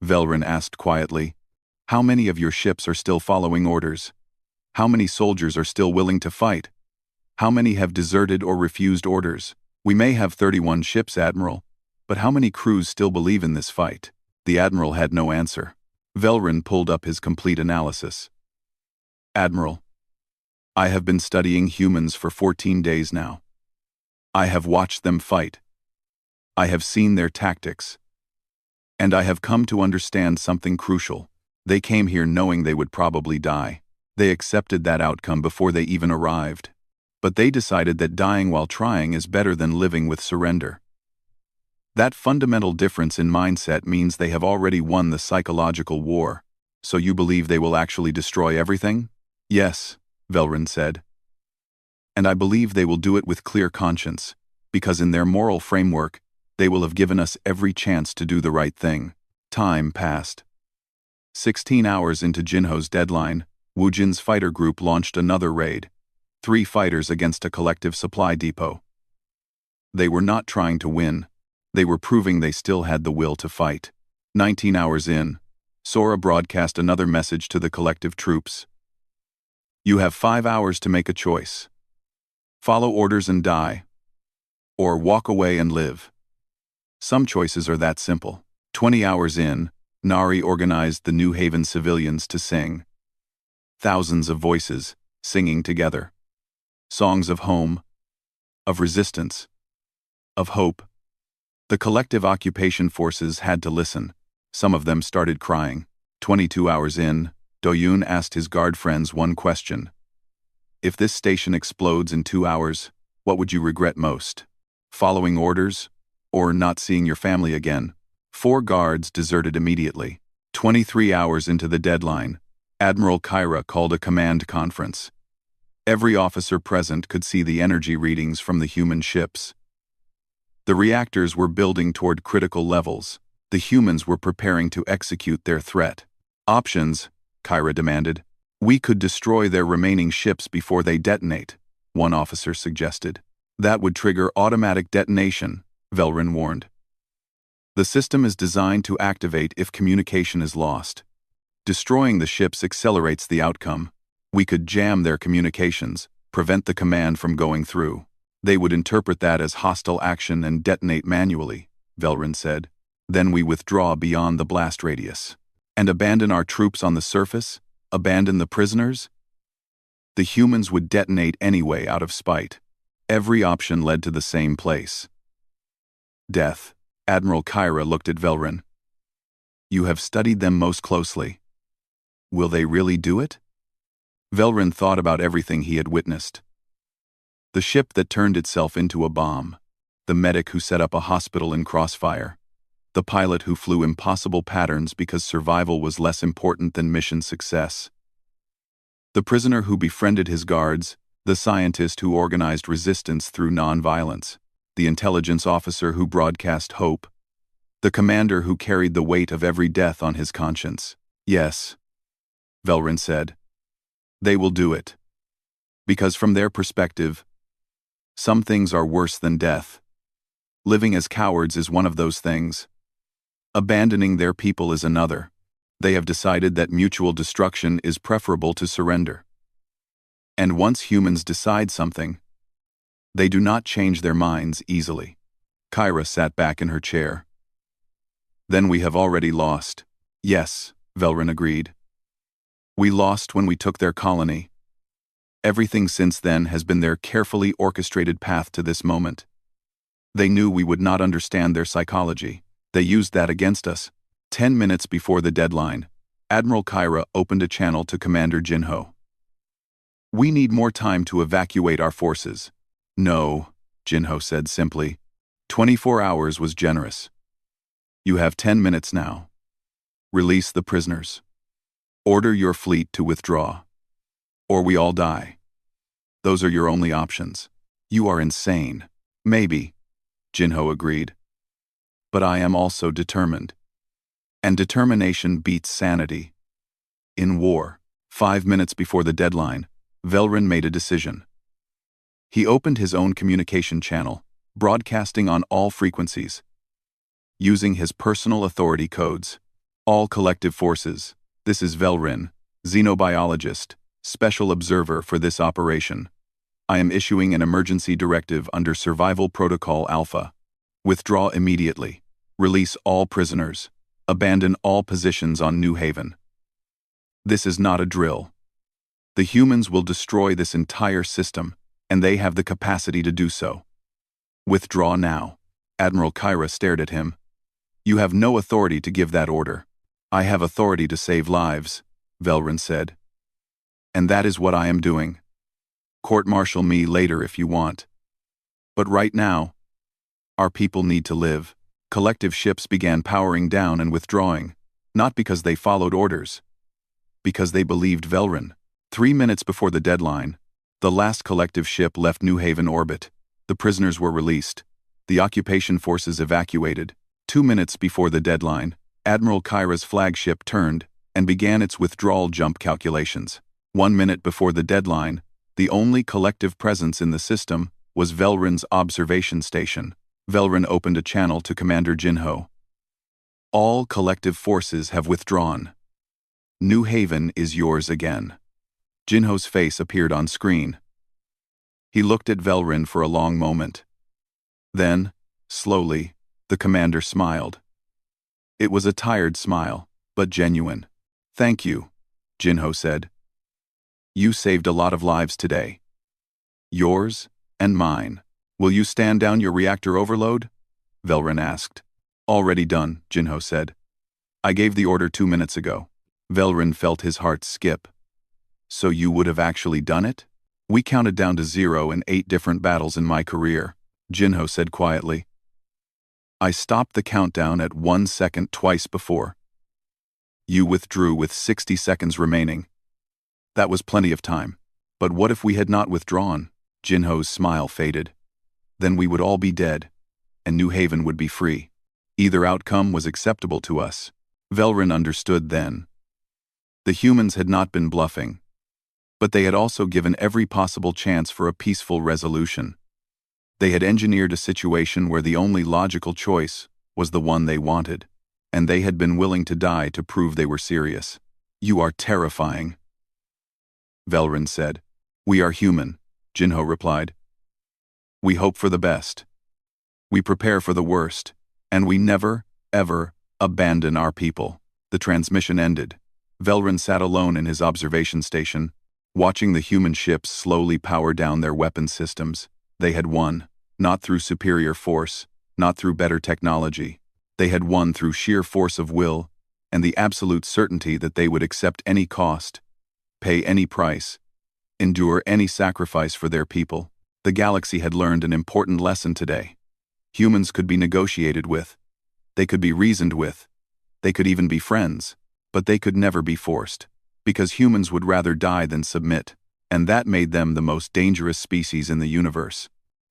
Speaker 1: Velrin asked quietly. How many of your ships are still following orders? How many soldiers are still willing to fight? How many have deserted or refused orders? We may have 31 ships, Admiral, but how many crews still believe in this fight? The Admiral had no answer. Velrin pulled up his complete analysis. Admiral, I have been studying humans for 14 days now. I have watched them fight. I have seen their tactics. And I have come to understand something crucial. They came here knowing they would probably die. They accepted that outcome before they even arrived. But they decided that dying while trying is better than living with surrender. That fundamental difference in mindset means they have already won the psychological war. So you believe they will actually destroy everything? Yes, Velrin said. And I believe they will do it with clear conscience, because in their moral framework, they will have given us every chance to do the right thing. Time passed. 16 hours into Jinho's deadline, Wujin's fighter group launched another raid. 3 fighters against a collective supply depot. They were not trying to win. They were proving they still had the will to fight. 19 hours in, Sora broadcast another message to the collective troops. You have 5 hours to make a choice. Follow orders and die. Or walk away and live. Some choices are that simple. 20 hours in, Nari organized the New Haven civilians to sing. Thousands of voices, singing together. Songs of home, of resistance, of hope. The collective occupation forces had to listen. Some of them started crying. 22 hours in, Doyun asked his guard friends one question. If this station explodes in 2 hours, what would you regret most? Following orders? Or not seeing your family again? 4 guards deserted immediately. 23 hours into the deadline, Admiral Kyra called a command conference. Every officer present could see the energy readings from the human ships. The reactors were building toward critical levels. The humans were preparing to execute their threat. Options, Kyra demanded. We could destroy their remaining ships before they detonate, one officer suggested. That would trigger automatic detonation, Velrin warned. The system is designed to activate if communication is lost. Destroying the ships accelerates the outcome. We could jam their communications, prevent the command from going through. They would interpret that as hostile action and detonate manually, Velrin said. Then we withdraw beyond the blast radius. And abandon our troops on the surface? Abandon the prisoners? The humans would detonate anyway out of spite. Every option led to the same place. Death. Admiral Kyra looked at Velrin. You have studied them most closely. Will they really do it? Velrin thought about everything he had witnessed. The ship that turned itself into a bomb. The medic who set up a hospital in Crossfire. The pilot who flew impossible patterns because survival was less important than mission success. The prisoner who befriended his guards. The scientist who organized resistance through nonviolence. The intelligence officer who broadcast hope. The commander who carried the weight of every death on his conscience. Yes, Velrin said. They will do it. Because from their perspective, some things are worse than death. Living as cowards is one of those things. Abandoning their people is another. They have decided that mutual destruction is preferable to surrender. And once humans decide something, they do not change their minds easily. Kyra sat back in her chair. Then we have already lost. Yes, Velrin agreed. We lost when we took their colony. Everything since then has been their carefully orchestrated path to this moment. They knew we would not understand their psychology. They used that against us. 10 minutes before the deadline, Admiral Kyra opened a channel to Commander Jinho. We need more time to evacuate our forces. No, Jinho said simply. 24 hours was generous. You have 10 minutes now. Release the prisoners. Order your fleet to withdraw. Or we all die. Those are your only options. You are insane. Maybe, Jinho agreed. But I am also determined. And determination beats sanity. In war, 5 minutes before the deadline, Velrin made a decision. He opened his own communication channel, broadcasting on all frequencies. Using his personal authority codes. All collective forces. This is Velrin, xenobiologist, special observer for this operation. I am issuing an emergency directive under Survival Protocol Alpha. Withdraw immediately. Release all prisoners. Abandon all positions on New Haven. This is not a drill. The humans will destroy this entire system, and they have the capacity to do so. Withdraw now. Admiral Kyra stared at him. You have no authority to give that order. I have authority to save lives, Velrin said. And that is what I am doing. Court-martial me later if you want. But right now, our people need to live. Collective ships began powering down and withdrawing, not because they followed orders, because they believed Velrin. 3 minutes before the deadline, the last collective ship left New Haven orbit. The prisoners were released. The occupation forces evacuated. 2 minutes before the deadline, Admiral Kyra's flagship turned and began its withdrawal jump calculations. 1 minute before the deadline, the only collective presence in the system was Velrin's observation station. Velrin opened a channel to Commander Jinho. All collective forces have withdrawn. New Haven is yours again. Jinho's face appeared on screen. He looked at Velrin for a long moment. Then, slowly, the commander smiled. It was a tired smile, but genuine. Thank you, Jinho said. You saved a lot of lives today. Yours and mine. Will you stand down your reactor overload? Velrin asked. Already done, Jinho said. I gave the order 2 minutes ago. Velrin felt his heart skip. So you would have actually done it? We counted down to 0 in 8 different battles in my career, Jinho said quietly. I stopped the countdown at 1 second twice before. You withdrew with 60 seconds remaining. That was plenty of time. But what if we had not withdrawn? Jinho's smile faded. Then we would all be dead, and New Haven would be free. Either outcome was acceptable to us. Velrin understood then. The humans had not been bluffing, but they had also given every possible chance for a peaceful resolution. They had engineered a situation where the only logical choice was the one they wanted, and they had been willing to die to prove they were serious. You are terrifying, Velrin said. We are human, Jinho replied. We hope for the best. We prepare for the worst, and we never, ever, abandon our people. The transmission ended. Velrin sat alone in his observation station, watching the human ships slowly power down their weapon systems. They had won, not through superior force, not through better technology. They had won through sheer force of will and the absolute certainty that they would accept any cost, pay any price, endure any sacrifice for their people. The galaxy had learned an important lesson today. Humans could be negotiated with. They could be reasoned with. They could even be friends. But they could never be forced. Because humans would rather die than submit. And that made them the most dangerous species in the universe.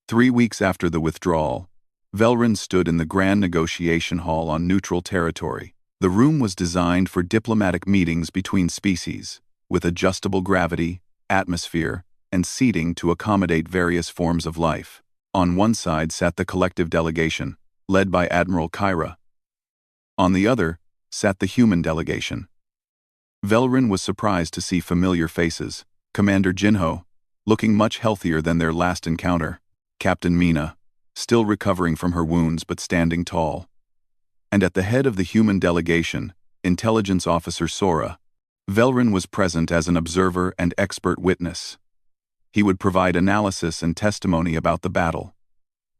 Speaker 1: 3 weeks after the withdrawal, Velrin stood in the grand negotiation hall on neutral territory. The room was designed for diplomatic meetings between species, with adjustable gravity, atmosphere, and seating to accommodate various forms of life. On one side sat the collective delegation, led by Admiral Kyra. On the other sat the human delegation. Velrin was surprised to see familiar faces: Commander Jinho, looking much healthier than their last encounter; Captain Mina, still recovering from her wounds but standing tall. And at the head of the human delegation, Intelligence Officer Sora. Velrin was present as an observer and expert witness. He would provide analysis and testimony about the battle.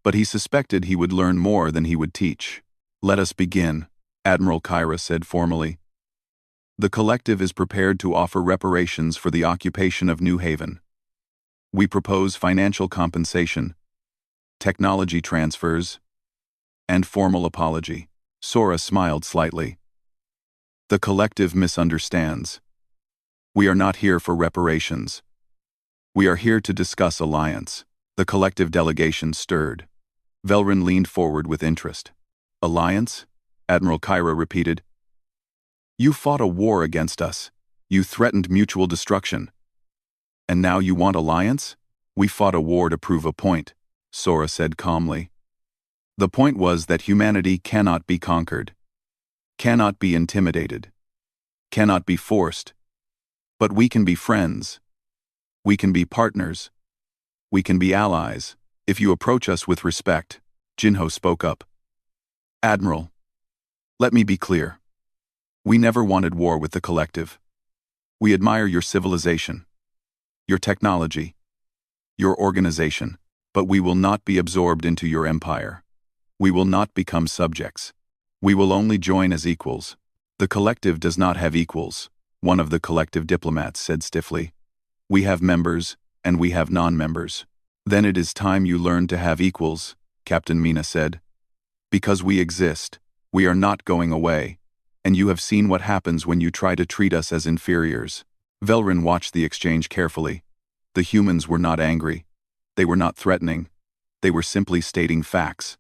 Speaker 1: But he suspected he would learn more than he would teach. "Let us begin," Admiral Kyra said formally. "The collective is prepared to offer reparations for the occupation of New Haven. We propose financial compensation, technology transfers, and formal apology." Sora smiled slightly. "The collective misunderstands. We are not here for reparations. We are here to discuss alliance." The collective delegation stirred. Velrin leaned forward with interest. "Alliance?" Admiral Kyra repeated. "You fought a war against us. You threatened mutual destruction. And now you want alliance?" "We fought a war to prove a point," Sora said calmly. "The point was that humanity cannot be conquered, cannot be intimidated, cannot be forced. But we can be friends. We can be partners. We can be allies, if you approach us with respect." Jinho spoke up. "Admiral, let me be clear. We never wanted war with the collective. We admire your civilization, your technology, your organization, but we will not be absorbed into your empire. We will not become subjects. We will only join as equals." "The collective does not have equals," one of the collective diplomats said stiffly. "We have members, and we have non-members." "Then it is time you learn to have equals," Captain Mina said. "Because we exist, we are not going away, and you have seen what happens when you try to treat us as inferiors." Velrin watched the exchange carefully. The humans were not angry. They were not threatening. They were simply stating facts.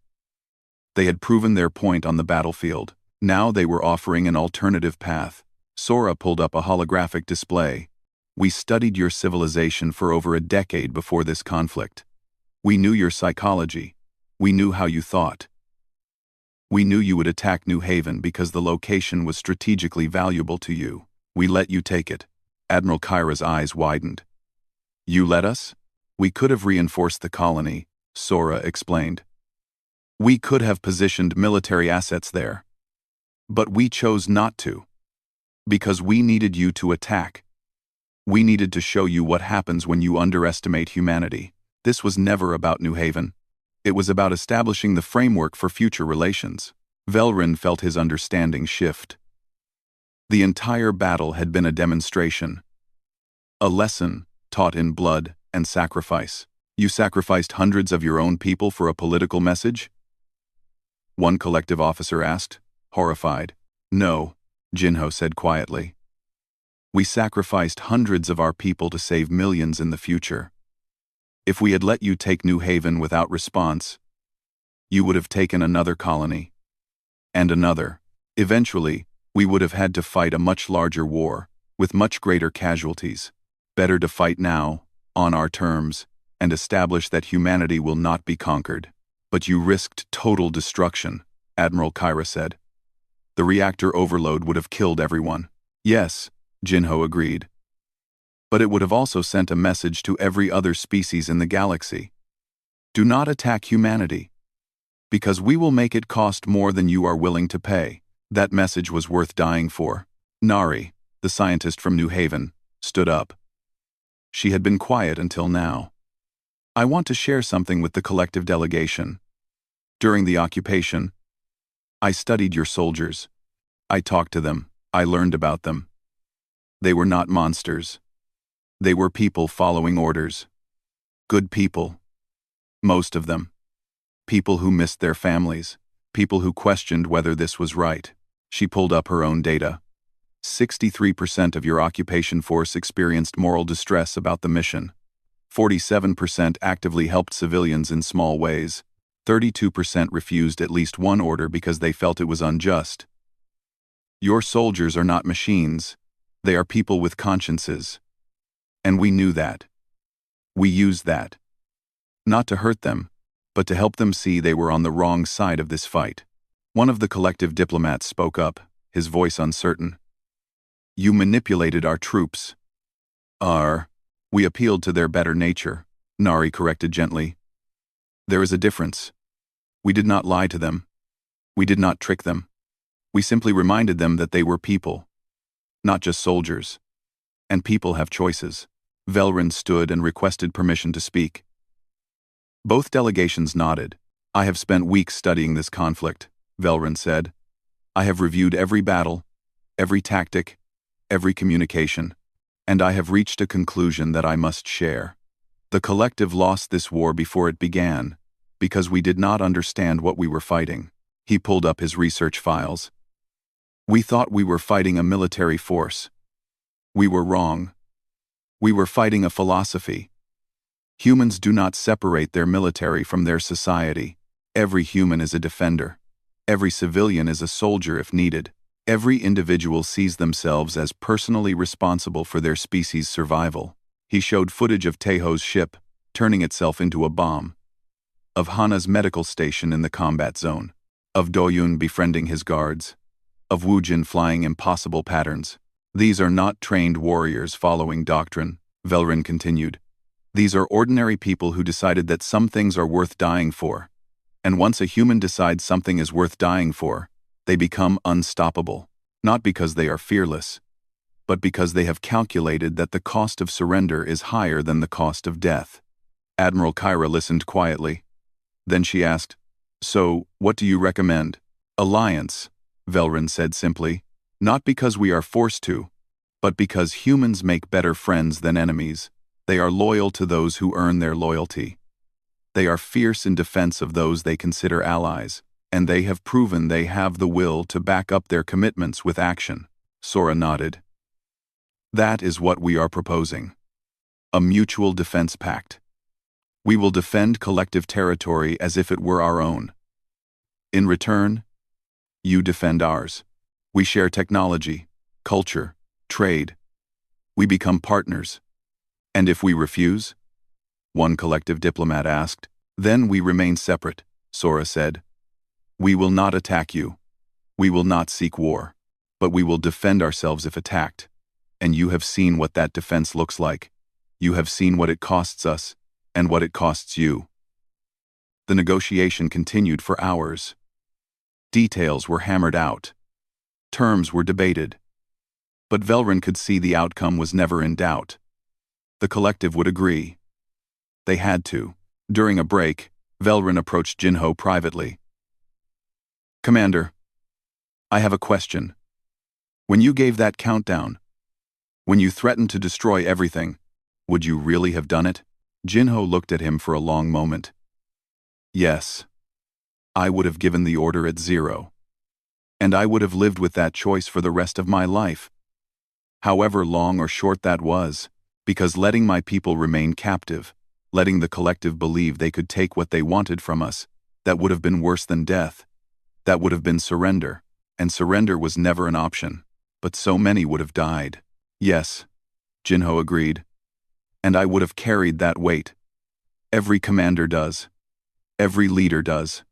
Speaker 1: They had proven their point on the battlefield. Now they were offering an alternative path. Sora pulled up a holographic display. "We studied your civilization for over a decade before this conflict. We knew your psychology. We knew how you thought. We knew you would attack New Haven because the location was strategically valuable to you. We let you take it." Admiral Kyra's eyes widened. "You let us? We could have reinforced the colony," Sora explained. "We could have positioned military assets there. But we chose not to. Because we needed you to attack. We needed to show you what happens when you underestimate humanity. This was never about New Haven. It was about establishing the framework for future relations." Velrin felt his understanding shift. The entire battle had been a demonstration. A lesson taught in blood and sacrifice. "You sacrificed hundreds of your own people for a political message?" one collective officer asked, horrified. "No," Jinho said quietly. "We sacrificed hundreds of our people to save millions in the future. If we had let you take New Haven without response, you would have taken another colony. And another. Eventually, we would have had to fight a much larger war, with much greater casualties. Better to fight now, on our terms, and establish that humanity will not be conquered." "But you risked total destruction," Admiral Kyra said. "The reactor overload would have killed everyone." "Yes," Jinho agreed. "But it would have also sent a message to every other species in the galaxy. Do not attack humanity, because we will make it cost more than you are willing to pay." That message was worth dying for. Nari, the scientist from New Haven, stood up. She had been quiet until now. "I want to share something with the collective delegation. During the occupation, I studied your soldiers. I talked to them. I learned about them. They were not monsters. They were people following orders. Good people. Most of them. People who missed their families. People who questioned whether this was right." She pulled up her own data. 63% of your occupation force experienced moral distress about the mission. 47% actively helped civilians in small ways. 32% refused at least one order because they felt it was unjust. Your soldiers are not machines. They are people with consciences. And we knew that. We used that. Not to hurt them, but to help them see they were on the wrong side of this fight. One of the collective diplomats spoke up, his voice uncertain. You manipulated our troops. We appealed to their better nature, Nari corrected gently. There is a difference. We did not lie to them. We did not trick them. We simply reminded them that they were people, not just soldiers. And people have choices. Velrin stood and requested permission to speak. Both delegations nodded. I have spent weeks studying this conflict, Velrin said. I have reviewed every battle, every tactic, every communication, and I have reached a conclusion that I must share. The collective lost this war before it began, because we did not understand what we were fighting. He pulled up his research files. We thought we were fighting a military force. We were wrong. We were fighting a philosophy. Humans do not separate their military from their society. Every human is a defender. Every civilian is a soldier if needed. Every individual sees themselves as personally responsible for their species' survival. He showed footage of Teho's ship, turning itself into a bomb, of Hana's medical station in the combat zone, of Doyun befriending his guards, of Wujin flying impossible patterns. These are not trained warriors following doctrine, Velrin continued. These are ordinary people who decided that some things are worth dying for. And once a human decides something is worth dying for, they become unstoppable, not because they are fearless, but because they have calculated that the cost of surrender is higher than the cost of death. Admiral Kyra listened quietly. Then she asked, So, what do you recommend? Alliance, Velrin said simply, not because we are forced to, but because humans make better friends than enemies. They are loyal to those who earn their loyalty. They are fierce in defense of those they consider allies, and they have proven they have the will to back up their commitments with action. Sora nodded. That is what we are proposing. A mutual defense pact. We will defend collective territory as if it were our own. In return, you defend ours. We share technology, culture, trade. We become partners. And if we refuse? One collective diplomat asked. Then we remain separate, Sora said. We will not attack you. We will not seek war. But we will defend ourselves if attacked. And you have seen what that defense looks like. You have seen what it costs us, and what it costs you. The negotiation continued for hours. Details were hammered out. Terms were debated. But Velrin could see the outcome was never in doubt. The collective would agree. They had to. During a break, Velrin approached Jinho privately. Commander, I have a question. When you gave that countdown, when you threatened to destroy everything, would you really have done it? Jinho looked at him for a long moment. Yes. I would have given the order at 0. And I would have lived with that choice for the rest of my life. However long or short that was, because letting my people remain captive, letting the collective believe they could take what they wanted from us, that would have been worse than death. That would have been surrender, and surrender was never an option. But so many would have died. Yes, Jinho agreed. And I would have carried that weight. Every commander does. Every leader does.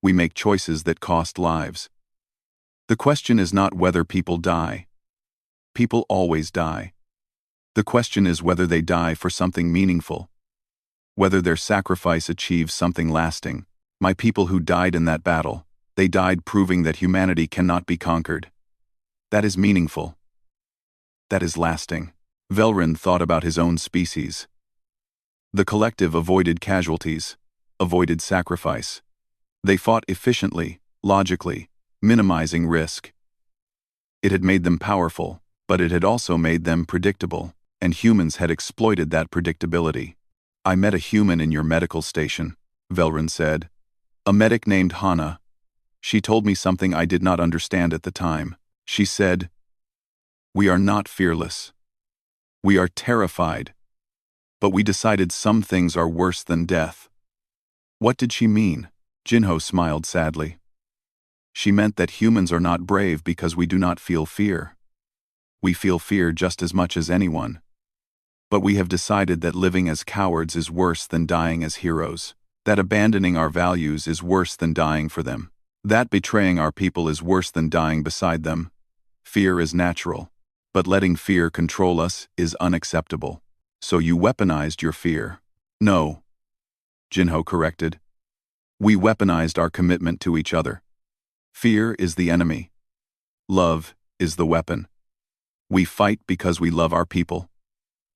Speaker 1: We make choices that cost lives. The question is not whether people die. People always die. The question is whether they die for something meaningful. Whether their sacrifice achieves something lasting. My people who died in that battle, they died proving that humanity cannot be conquered. That is meaningful. That is lasting. Velrin thought about his own species. The collective avoided casualties, avoided sacrifice. They fought efficiently, logically, minimizing risk. It had made them powerful, but it had also made them predictable, and humans had exploited that predictability. I met a human in your medical station, Velrin said. A medic named Hana. She told me something I did not understand at the time. She said, "We are not fearless. We are terrified. But we decided some things are worse than death." What did she mean? Jinho smiled sadly. She meant that humans are not brave because we do not feel fear. We feel fear just as much as anyone. But we have decided that living as cowards is worse than dying as heroes. That abandoning our values is worse than dying for them. That betraying our people is worse than dying beside them. Fear is natural, but letting fear control us is unacceptable. So you weaponized your fear. No, Jinho corrected. We weaponized our commitment to each other. Fear is the enemy. Love is the weapon. We fight because we love our people.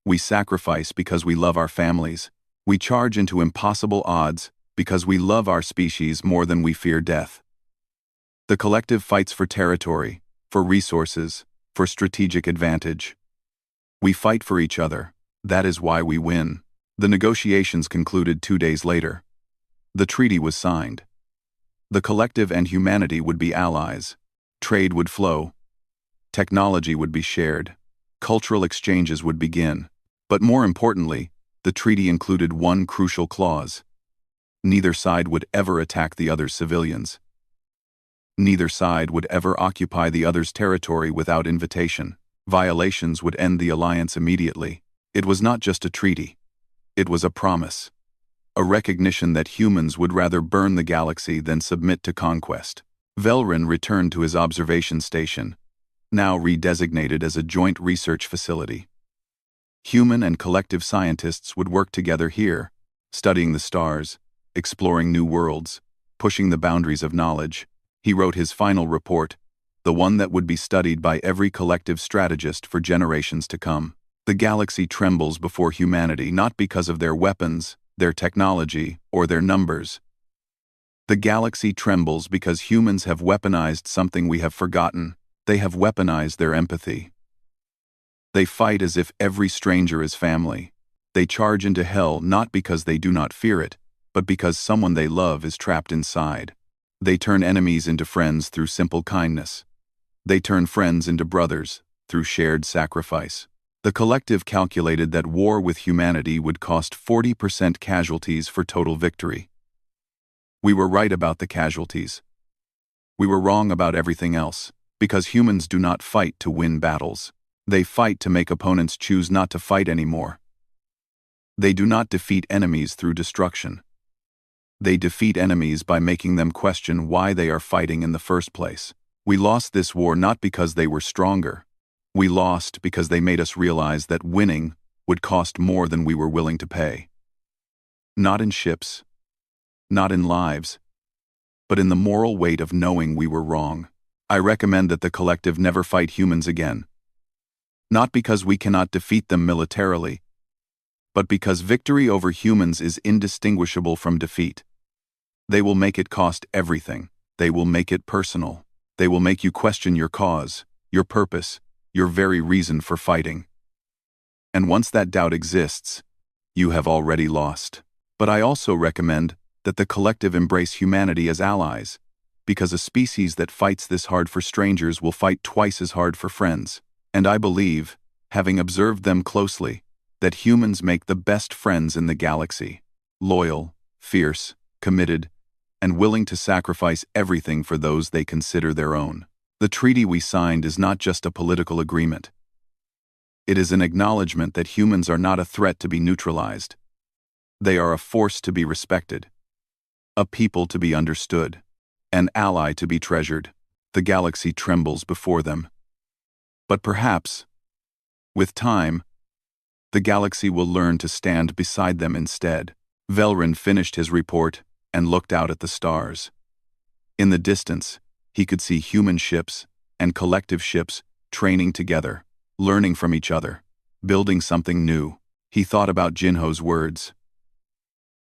Speaker 1: We sacrifice because we love our families. We charge into impossible odds because we love our species more than we fear death. The collective fights for territory, for resources, for strategic advantage. We fight for each other. That is why we win. The negotiations concluded 2 days later. The treaty was signed. The collective and humanity would be allies. Trade would flow. Technology would be shared. Cultural exchanges would begin. But more importantly, the treaty included one crucial clause. Neither side would ever attack the other's civilians. Neither side would ever occupy the other's territory without invitation. Violations would end the alliance immediately. It was not just a treaty. It was a promise. A recognition that humans would rather burn the galaxy than submit to conquest. Velrin returned to his observation station, now redesignated as a joint research facility. Human and collective scientists would work together here, studying the stars, exploring new worlds, pushing the boundaries of knowledge. He wrote his final report, the one that would be studied by every collective strategist for generations to come. The galaxy trembles before humanity not because of their weapons, their technology, or their numbers. The galaxy trembles because humans have weaponized something we have forgotten. They have weaponized their empathy. They fight as if every stranger is family. They charge into hell not because they do not fear it, but because someone they love is trapped inside. They turn enemies into friends through simple kindness. They turn friends into brothers through shared sacrifice. The collective calculated that war with humanity would cost 40% casualties for total victory. We were right about the casualties. We were wrong about everything else, because humans do not fight to win battles. They fight to make opponents choose not to fight anymore. They do not defeat enemies through destruction. They defeat enemies by making them question why they are fighting in the first place. We lost this war not because they were stronger. We lost because they made us realize that winning would cost more than we were willing to pay. Not in ships, not in lives, but in the moral weight of knowing we were wrong. I recommend that the collective never fight humans again. Not because we cannot defeat them militarily, but because victory over humans is indistinguishable from defeat. They will make it cost everything. They will make it personal. They will make you question your cause, your purpose, your very reason for fighting. And once that doubt exists, you have already lost. But I also recommend that the collective embrace humanity as allies, because a species that fights this hard for strangers will fight twice as hard for friends. And I believe, having observed them closely, that humans make the best friends in the galaxy. Loyal, fierce, committed, and willing to sacrifice everything for those they consider their own. The treaty we signed is not just a political agreement. It is an acknowledgement that humans are not a threat to be neutralized. They are a force to be respected, a people to be understood, an ally to be treasured. The galaxy trembles before them. But perhaps, with time, the galaxy will learn to stand beside them instead. Velrin finished his report and looked out at the stars. In the distance, he could see human ships and collective ships training together, learning from each other, building something new. He thought about Jinho's words.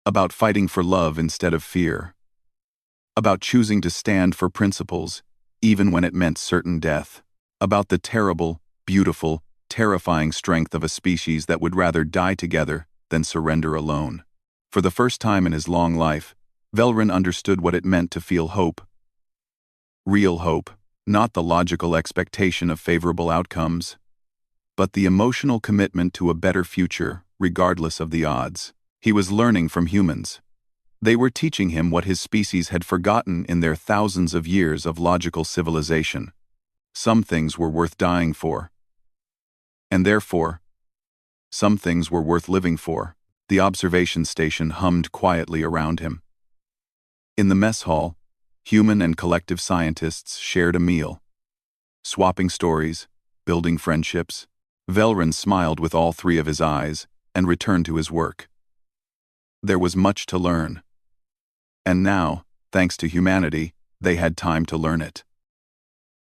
Speaker 1: About fighting for love instead of fear. About choosing to stand for principles, even when it meant certain death. About the terrible, beautiful, terrifying strength of a species that would rather die together than surrender alone. For the first time in his long life, Velrin understood what it meant to feel hope. Real hope, not the logical expectation of favorable outcomes, but the emotional commitment to a better future, regardless of the odds. He was learning from humans. They were teaching him what his species had forgotten in their thousands of years of logical civilization. Some things were worth dying for. And therefore, some things were worth living for. The observation station hummed quietly around him. In the mess hall, human and collective scientists shared a meal. Swapping stories, building friendships, Velrin smiled with all three of his eyes and returned to his work. There was much to learn. And now, thanks to humanity, they had time to learn it.